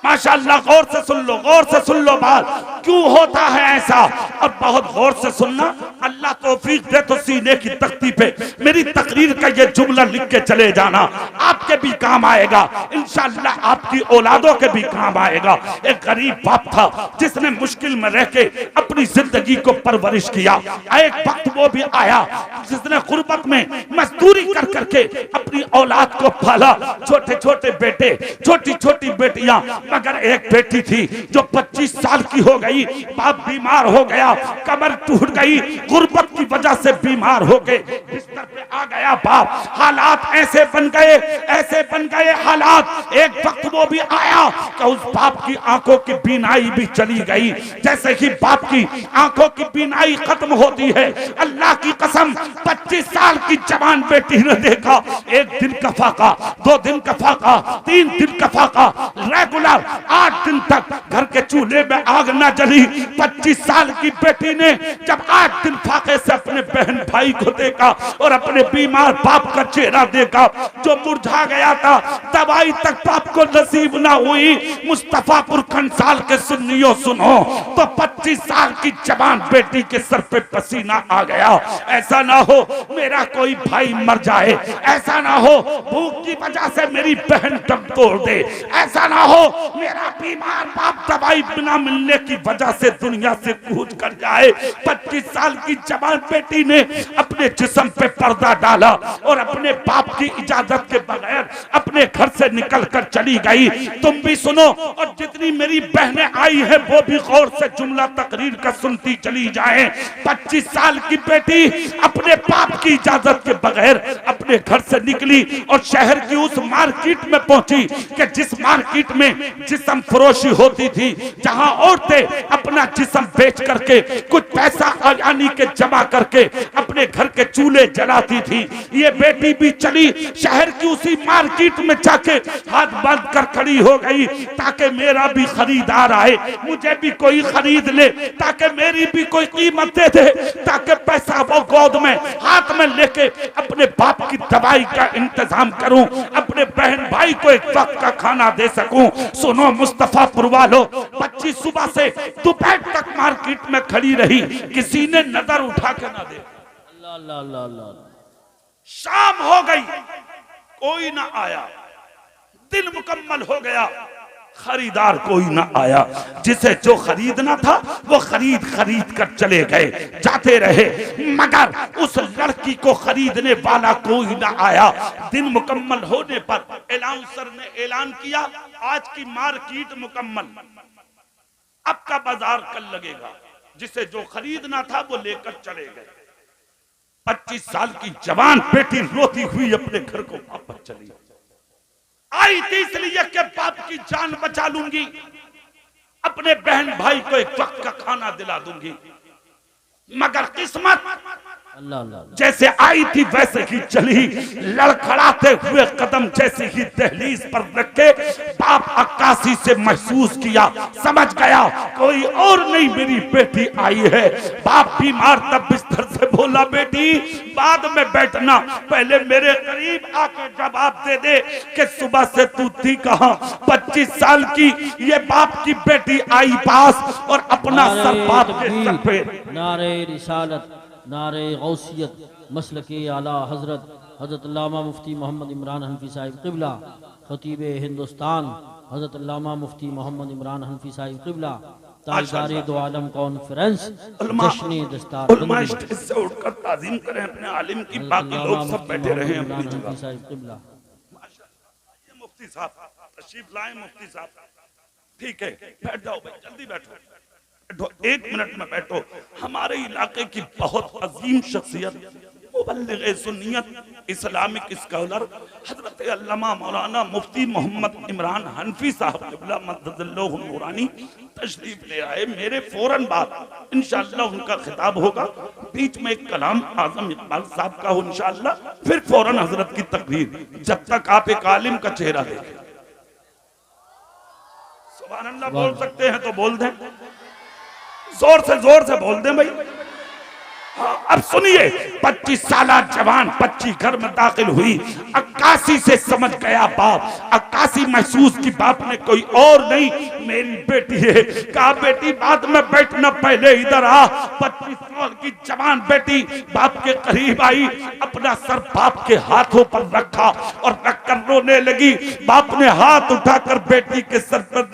माशाअल्लाह, गौर से सुन लो, गौर से सुन लो बात, क्यों होता है ऐसा। और बहुत गौर से सुनना, अल्लाह तौफीक दे तो सीने की तख्ती पे मेरी तकरीर का ये जुमला लिख के चले जाना, आपके भी काम आएगा इंशाअल्लाह, आपकी औलादों के भी काम आएगा। एक गरीब बाप था जिसने मुश्किल में रह के अपनी जिंदगी को परवरिश किया। एक वक्त वो भी आया जिसने गुर्बत में मजदूरी कर करके अपनी औलाद को पाला, छोटे छोटे बेटे, छोटी छोटी बेटियां, मगर एक बेटी थी जो 25 साल की हो गई, बाप बीमार हो गया, कमर टूट गई, गुर्बत की वजह से बीमार हो गए, बिस्तर पे आ गया बाप। हालात ऐसे बन गए, ऐसे बन गए हालात, एक वक्त वो भी आया कि उस बाप की आंखों की बीनाई भी चली गई। जैसे ही बाप की आंखों की बीनाई खत्म होती है, अल्लाह की कसम 25 साल की जवान बेटी ने देखा, एक दिन का फाका, 2 दिन का फाका, 3 दिन का फाका, रेगुलर 8 दिन तक घर के चूल्हे में आग ना जली। 25 साल की बेटी ने जब 8 दिन फाके से अपने बहन भाई को देखा और अपने बीमार बाप का चेहरा देखा जो मुरझा गया था, दवाई तक बाप को नसीब ना हुई। मुस्तफापुर खंसाल के सुन्नियों सुनो तो 25 साल की जवान बेटी के सर पे पसीना आ गया। ऐसा ना हो मेरा कोई भाई मर जाए, ऐसा ना हो भूख की वजह से मेरी बहन दम तोड़ दे, ऐसा ना हो मेरा बीमार बाप दवाई बिना मिलने की वजह से दुनिया से कूच कर जाए। 25 साल की जवान बेटी ने अपने जिस्म पे पर्दा डाला और अपने बाप की इजाजत के बगैर अपने घर से निकल कर चली गई। तुम भी सुनो और जितनी मेरी बहनें आई है वो भी गौर से जुमला तकरीर का सुनती चली जाए। 25 साल की बेटी अपने बाप की इजाजत के बगैर अपने घर से निकली और शहर की उस मार्केट में पहुंची कि जिस मार्केट में जिस्म फरोशी होती थी, जहां औरतें अपना जिस्म बेच करके कुछ पैसा यानी के जमा करके अपने घर के चूल्हे जलाती थी। ये बेटी भी चली शहर की उसी मार्केट में जाके हाथ बांध कर खड़ी हो गई ताकि मेरा भी खरीदार आए, मुझे भी कोई खरीद ले, ताकि मेरी भी कोई कीमत दे दे, ताकि पैसा वो गोद में हाथ में लेके अपने बाप की दवाई का इंतजाम करूं, अपने बहन भाई को एक वक्त का खाना दे सकूं। सुनो मुस्तफापुर वालों, 25 सुबह से दोपहर तक मार्केट में खड़ी रही, किसी ने नजर उठा के ना दे। अल्लाह अल्लाह अल्लाह। शाम हो गई, कोई ना आया, दिन मुकम्मल हो गया, खरीदार कोई ना आया। जिसे जो खरीदना था वो खरीद कर चले गए, जाते रहे, मगर उस लड़की को खरीदने वाला कोई ना आया। दिन मुकम्मल होने पर अनाउंसर ने ऐलान किया, आज की मार्केट मुकम्मल, अब का बाजार कल लगेगा। जिसे जो खरीदना था वो लेकर चले गए। 25 साल की जवान बेटी रोती हुई अपने घर को वापस चली। आई थी इसलिए कि बाप की जान बचा लूंगी, अपने बहन भाई को एक वक्त का खाना दिला दूंगी, मगर किस्मत जैसे आई थी वैसे ही चली। लड़खड़ाते हुए कदम जैसे ही दहलीज पर रखे, बाप अक्कासी से महसूस किया, समझ गया कोई और नहीं मेरी बेटी आई है। बाप बीमार तब बिस्तर से बोला, बेटी बाद में बैठना, पहले मेरे करीब आके जवाब दे दे कि सुबह से तू थी कहां। 25 साल की ये बाप की बेटी आई पास और अपना सर बाप के सर पे। नारे रिसालत, नारे गौसियत, मसलके आला हजरत हजरत अल्लामा मुफ्ती मोहम्मद इमरान हनफी साहिब क़िबला, खतीब हिंदुस्तान हजरत अल्लामा मुफ्ती मोहम्मद इमरान हनफी साहिब क़िबला, ताजदारे दो आलम कॉन्फ्रेंस, जश्न दस्तार उलमा स्टेज से उठकर ताज़ीम करें अपने आलिम की, बाकी लोग सब बैठे रहे हैं अपनी जगह। ये मुफ्ती साहब तशरीफ लाए, मुफ्ती साहब ठीक है, बैठ जाओ भाई, जल्दी बैठो, 1 मिनट में बैठो। हमारे इलाके की बहुत अजीम शख्सियत, मुबल्लिग़ सुन्नियत, इस्लामिक स्कॉलर हजरत अल्लामा मौलाना मुफ्ती मोहम्मद इमरान हनफी साहब क़िबला मद्दल्लाहु नूरानी तशरीफ ले आए। मेरे फौरन बाद इंशाअल्लाह उनका खिताब होगा, बीच में एक कलाम आजम इकबाल साहब का हो इंशाअल्लाह, फिर फौरन हजरत की तकरीर। जब तक आप एक आलिम का चेहरा देखें, सुभान अल्लाह बोल सकते हैं तो बोल दें, जोर से बोल दें भाई। अब सुनिए, 25 साल जवान बच्ची घर में दाखिल हुई। 81 से समझ गया बाप, 81 महसूस की बाप ने कोई और नहीं मेरी बेटी है। कहा बेटी बाद में बैठना, पहले इधर आ। 25 साल की जवान बेटी बाप के करीब आई, अपना सर बाप के हाथों पर रखा और रखकर रोने लगी। बाप ने हाथ उठाकर बेटी के सर पर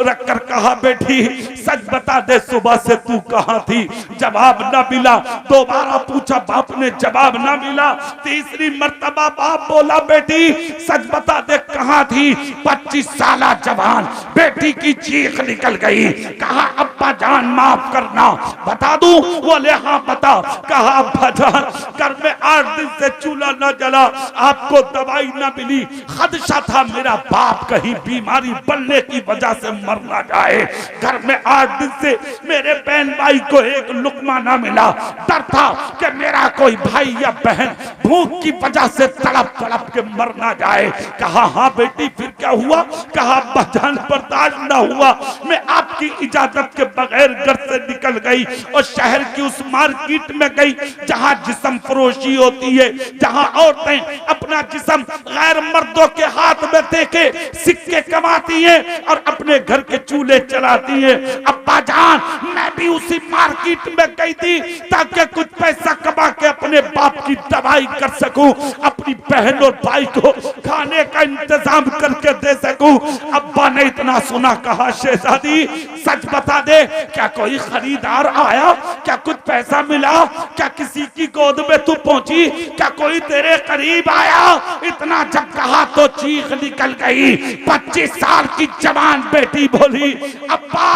रखकर कहा बेटी सच बता दे, सुबह से तू कहां थी? जवाब न मिला। दोबारा पूछा, बाप ने जवाब ना मिला। तीसरी मर्तबा बाप बोला बेटी सच बता दे कहां थी? 25 साल जवान बेटी की चीख निकल गई। कहा अब्बा जान माफ करना, बता दूं? बोले हाँ बता। कहा अब्बा जान घर में 8 दिन से चूल्हा न जला, आपको दवाई न मिली, खदशा था मेरा बाप कहीं बीमारी बढ़ने की वजह से मर ना जाए। घर में 8 दिन से मेरे बहन भाई को एक लुकमा ना मिला, डर था कि मेरा कोई भाई या बहन भूख की वजह से तड़प तड़प के मर ना जाए। कहा हाँ बेटी फिर क्या हुआ? कहा बजान बर्दाश्त ना हुआ, मैं आपकी इजाजत के बगैर घर से निकल गई और शहर की उस मार्केट में गई जहां जिस्म फरोशी होती है, जहां औरतें अपना जिस्म गैर मर्दों के हाथ में देके सिक्के कमाती हैं और अपने घर के चूल्हे चलाती हैं। अब्बा जान मैं भी उसी मार्केट में गई थी ताकि कुछ पैसा कमा के अपने बाप की दवाई कर सकूं, अपनी बहन और भाई को खाने का इंतजाम करके दे सकूं। अब्बा ने इतना सुना, कहा शहजादी सच बता दे, क्या कोई खरीदार आया? क्या कुछ पैसा मिला? क्या किसी की गोद में तू पहुंची? क्या कोई तेरे करीब आया? इतना जब कहा तो चीख निकल गई। 25 साल की जवान बेटी बोली अब्बा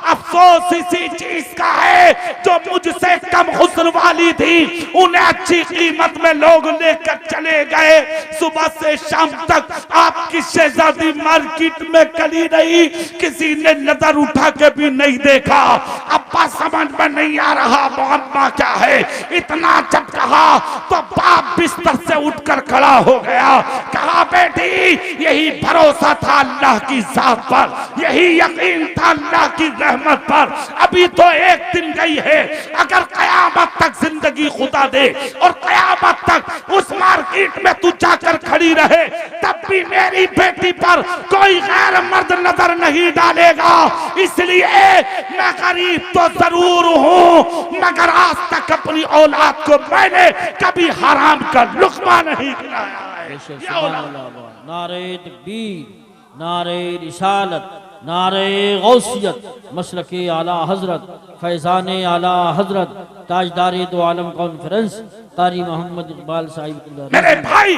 अफसोस इसी चीज का है जो मुझसे कम हुस्न वाली थी, उन्हें अच्छी कीमत में लोग लेकर चले गए। सुबह से शाम तक आपकी शहजादी मार्केट में कली रही, किसी ने नजर उठा के भी नहीं देखा। अब्बा समझ में नहीं आ रहा मुअम्मा क्या है। इतना जब कहा तो बाप बिस्तर से उठकर खड़ा हो गया। कहा बेटी यही भरोसा था अल्लाह की जात पर, यही यकीन था अल्लाह की रहमत पर। अभी तो एक दिन गई है, अगर कयामत तक जिंदगी खुदा दे और कयामत तक उस मार्केट में तू जाकर खड़ी रहे, तब भी मेरी बेटी पर कोई गैर मर्द नजर नहीं डालेगा। इसलिए मैं गरीब तो जरूर हूं, मगर आज तक अपनी औलाद को मैंने कभी हराम का लुक्मा नहीं खिलाया है। नारे तकबीर, नारे रिसालत, नारे गौसियत, मसलके आला हजरत, फैजान आला हजरत, ताजदारे दो आलम कॉन्फ्रेंस कारी मोहम्मद इकबाल साहिब। मेरे भाई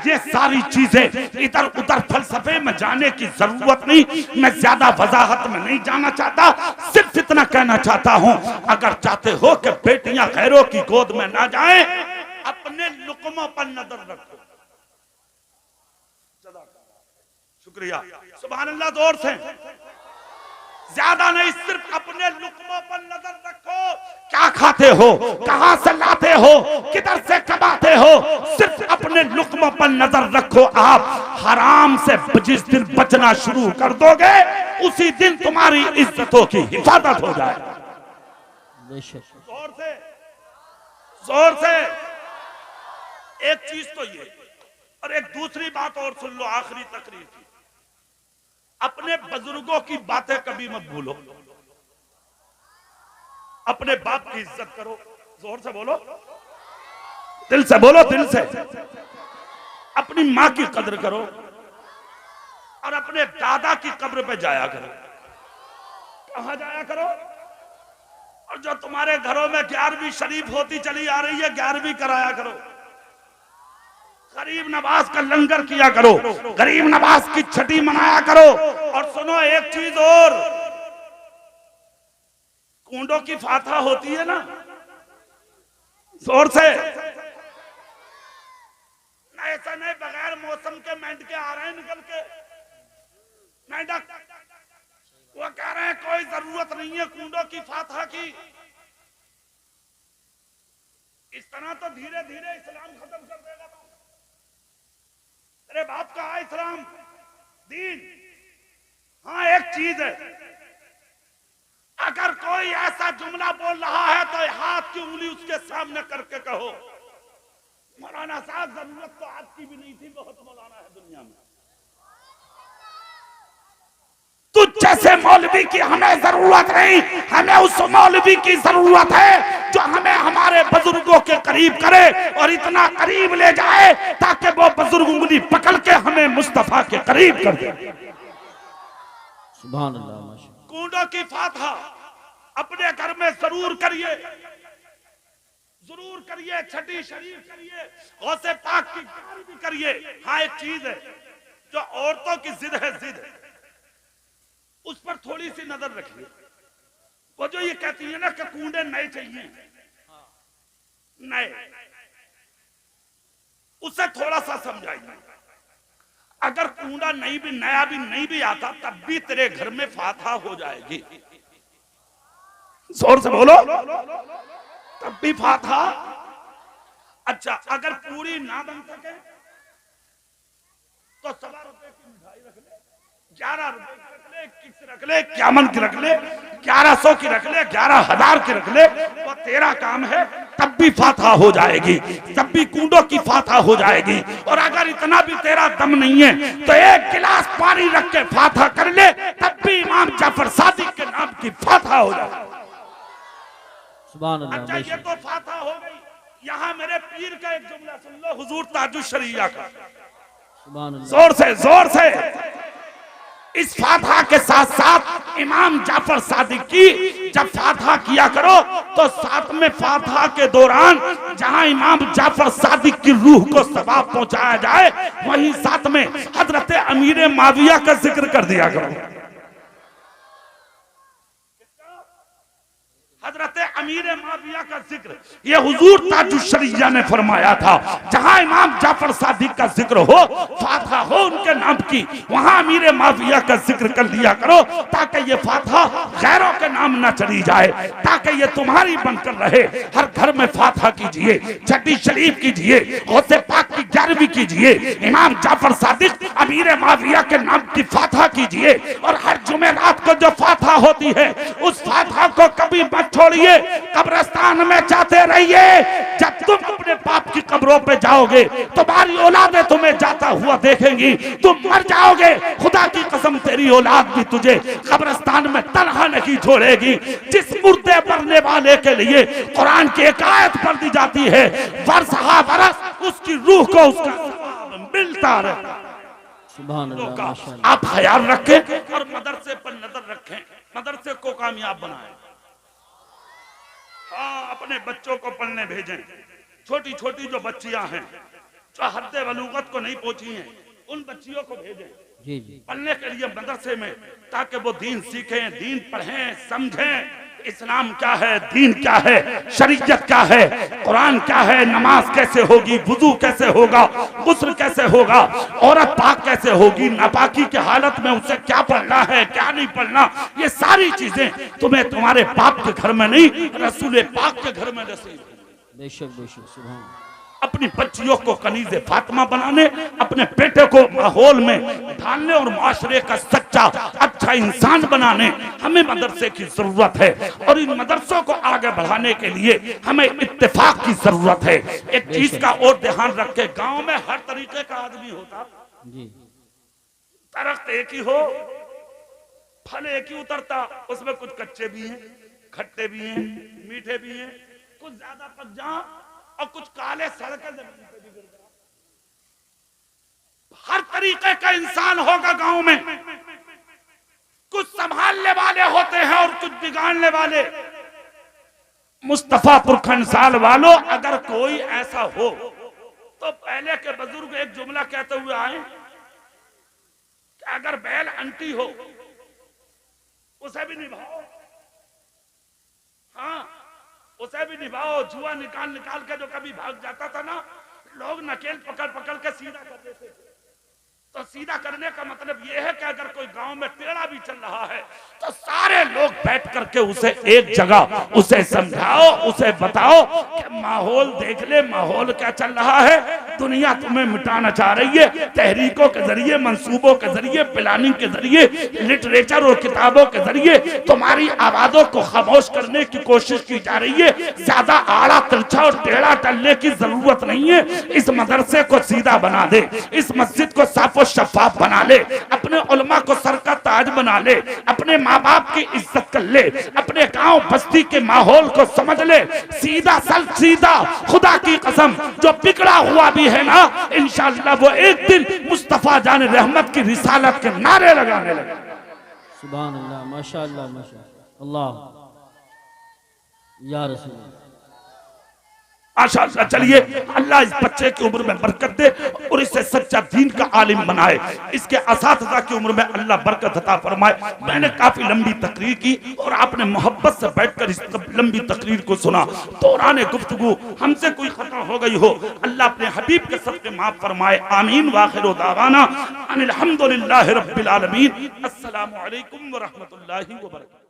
ये सारी चीजें इधर उधर फलसफे में जाने की जरूरत नहीं, मैं ज्यादा वजाहत में नहीं जाना चाहता, सिर्फ इतना कहना चाहता हूं अगर चाहते हो कि बेटियां गैरों की गोद में ना जाएं, अपने लुकमों पर नजर रखो। शुक्रिया, सुभान अल्लाह, जोर से, ज्यादा नहीं, सिर्फ अपने लुकमों पर नजर रखो। क्या खाते हो, कहां से लाते हो, किधर से कमाते हो, सिर्फ अपने लुकमों पर नजर रखो। आप हराम से जिस दिन बचना शुरू कर दोगे उसी दिन तुम्हारी इज्जतों की हिफाजत हो जाए। जोर से, जोर से। एक चीज तो ये, और एक दूसरी बात और सुन लो, आखिरी तकरीर की, अपने बुजुर्गों की बातें कभी मत भूलो, अपने बाप की इज्जत करो। जोर से बोलो, दिल से बोलो, दिल से। अपनी माँ की कदर करो और अपने दादा की कब्र पे जाया करो। कहां जाया करो? और जो तुम्हारे घरों में 11वीं शरीफ होती चली आ रही है, 11वीं कराया करो। गरीब नवाज का लंगर किया करो, गरीब नवाज की छठी मनाया करो। और सुनो एक चीज और, कूंडों की फातहा होती है ना, जोर से, ऐसा नहीं बगैर मौसम के मेंढके आ रहे हैं निकल के, मेंढक वो कह रहे हैं कोई जरूरत नहीं है कूंडों की फातहा की। इस तरह तो धीरे धीरे इस्लाम खत्म कर देगा। तेरे बाप का है इस्लाम दीन। हाँ एक चीज है, अगर कोई ऐसा ऐसा जुमला बोल रहा है तो हाथ की उंगली उसके सामने करके कहो, मौलाना साहब जरूरत तो आपकी भी नहीं थी, बहुत मौलाना है दुनिया में। तुझ जैसे मौलवी की हमें जरूरत नहीं, हमें उस मौलवी की जरूरत है जो हमें हमारे बुजुर्गों के करीब करे और इतना करीब ले जाए ताकि वो बुजुर्ग उंगली पकड़ के हमें मुस्तफा के करीब कर दे। सुभान अल्लाह। माशाअल्लाह। कूडों की फातहा अपने घर में जरूर करिए, जरूर करिए, छठी शरीफ करिए, गौसे पाक की गाल भी करिए। हाँ, एक चीज है जो औरतों की जिद है, जिद है, उस पर थोड़ी सी नजर रखिए। वो जो ये कहती है ना कि कूड़े नए चाहिए, नए, उसे थोड़ा सा समझाइए। अगर कूड़ा नहीं भी नया भी नहीं भी आता तब भी तेरे घर में फातहा हो जाएगी। जोर से बोलो, तब भी फातहा। अच्छा, अगर पूरी ना बन सके तो 1.25 रुपए की मिठाई रख ले, 11 रुपए की रख ले, 21 रख ले, 51 की रख ले, 1100 की रख ले, 11,000 की रख ले, वो तेरा काम है, तब भी फातहा हो जाएगी, तब भी कूड़ों की फातहा हो जाएगी। और अगर इतना भी तेरा दम नहीं है तो एक गिलास पानी रख के फातहा कर ले, तब भी इमाम जाफर सादिक के नाम की फातहा हो जाएगी। सुभान अल्लाह। अच्छा, ये तो फातहा हो गई। यहाँ मेरे पीर का एक जुमला सुन लो, हुजूर ताजुश शरिया का। सुभान अल्लाह। जोर से, जोर से। इस फातहा के साथ साथ इमाम जाफर सादिक की जब फातहा किया करो तो साथ में फातहा के दौरान जहां इमाम जाफर सादिक की रूह को सवाब पहुंचाया जाए, वहीं साथ में हजरत अमीर माविया का जिक्र कर दिया करो। हजरत अमीर माविया का जिक्र ये हुजूर ताजुश शरिया ने फरमाया था, जहां इमाम जाफर सादिक का जिक्र हो, फातहा हो उनके नाम की, वहां अमीर माविया का जिक्र कर लिया करो ताकि ये फातहा गैरों के नाम ना चली जाए, ताकि ये तुम्हारी बनकर रहे। हर घर में फातहा कीजिए, छठी शरीफ कीजिए, गौसे पाक की 11वीं कीजिए, इमाम जाफर सादिक अमीर माविया के नाम की फातहा कीजिए। और हर जुमेरात को जो फातहा होती है उस फातहा को कभी मत छोड़िए, कब्रिस्तान में जाते रहिए। जब तुम अपने बाप की कब्रों पे जाओगे तुम्हारी औलादें तुम्हें जाता हुआ देखेंगी, तुम मर जाओगे, खुदा की कसम तेरी औलाद भी तुझे कब्रिस्तान में तन्हा नहीं छोड़ेगी। जिस मुर्दे मरने वाले के लिए कुरान की एक आयत पढ़ दी जाती है, वर्षहा बरस उसकी रूह को उसका सवाब मिलता रहे। सुभान अल्लाह। माशाअल्लाह। आप ख्याल रखें और मदरसे पर नजर रखें, मदरसे को कामयाब बनाएं। हाँ, अपने बच्चों को पढ़ने भेजें। छोटी छोटी जो बच्चियां हैं जो हद्दे बलूगत को नहीं पहुंची हैं, उन बच्चियों को भेजें जी जी। पढ़ने के लिए मदरसे में, ताकि वो दीन सीखें, दीन पढ़ें, समझें। इस्लाम क्या है, दीन क्या है, शरीयत क्या है, कुरान क्या है, नमाज कैसे होगी, वुजू कैसे होगा, गुस्ल कैसे होगा, औरत पाक कैसे होगी, नापाकी की हालत में उसे क्या पढ़ना है, क्या नहीं पढ़ना, ये सारी चीजें तुम्हें तुम्हारे बाप के घर में नहीं, रसूल पाक के घर में नसीब। बेशक बेशक। सुभान। अपनी बच्चियों को कनीज़े फातिमा बनाने, अपने बेटे को माहौल में ढालने और माशरे का सच्चा अच्छा इंसान बनाने हमें मदरसे की जरूरत है। और इन मदरसों को आगे बढ़ाने के लिए हमें इत्तेफाक की जरूरत है। एक चीज का और ध्यान रखे, गांव में हर तरीके का आदमी होता, जी। दरख्त एक ही हो, फल एक ही उतरता, उसमें कुछ कच्चे भी हैं, खट्टे भी हैं, मीठे भी हैं, कुछ ज्यादा पक जा और कुछ काले सड़के जमीन पे भी गिर गया। हर तरीके का इंसान होगा गांव में, कुछ संभालने वाले होते हैं और कुछ बिगाड़ने वाले। मुस्तफा पुरखन साल वालों, अगर कोई ऐसा हो तो पहले के बुजुर्ग एक जुमला कहते हुए आए कि अगर बैल अंटी हो उसे भी निभाओ, हाँ उसे भी निभाओ। जुआ निकाल निकाल के जो कभी भाग जाता था ना, लोग नकेल पकड़ पकड़ के सीधा कर देते थे। तो सीधा करने का मतलब यह है कि अगर कोई गांव में टेढ़ा भी चल रहा है तो सारे लोग बैठ करके उसे एक जगह उसे समझाओ, उसे बताओ कि माहौल देख ले, माहौल क्या चल रहा है, दुनिया तुम्हें मिटाना चाह रही है। तहरीकों के जरिए, मंसूबों के जरिए, प्लानिंग के जरिए, लिटरेचर और किताबों के जरिए तुम्हारी आवाजों को खामोश करने की कोशिश की जा रही है। ज्यादा आड़ा तिरछा और टेढ़ा टलने की जरूरत नहीं है। इस मदरसे को सीधा बना दे, इस मस्जिद को साफ शफाफ बना ले, अपने उलमा को सर का ताज बना ले, अपने माँ बाप की इज्जत कर ले, अपने गांव बस्ती के माहौल को समझ ले। सीधा सल सीधा, खुदा की कसम जो बिगड़ा हुआ भी है ना, इंशाअल्लाह वो एक दिन मुस्तफा जान रहमत की रिसालत के नारे लगाने लगे। सुभान अल्लाह, माशाअल्लाह माशाअल्लाह, अल्लाह या रसूल। माशाअल्लाह। चलिए, अल्लाह इस बच्चे की उम्र में बरकत दे और इसे सच्चा दीन का आलिम बनाए। इसके असातिज़ा की उम्र में अल्लाह बरकत अता फरमाए। मैंने काफी लंबी तकरीर की और आपने मोहब्बत से बैठकर इस लंबी तकरीर को सुना। दौरान गुफ्तगू हमसे कोई खता हो गई हो, अल्लाह अपने हबीब के सदक़े माफ फरमाए। आमीन। वाखिरु दावाना अनिल हम्दुलिल्लाहि रब्बिल आलमीन। अस्सलामु अलैकुम व रहमतुल्लाहि व बरकातहू।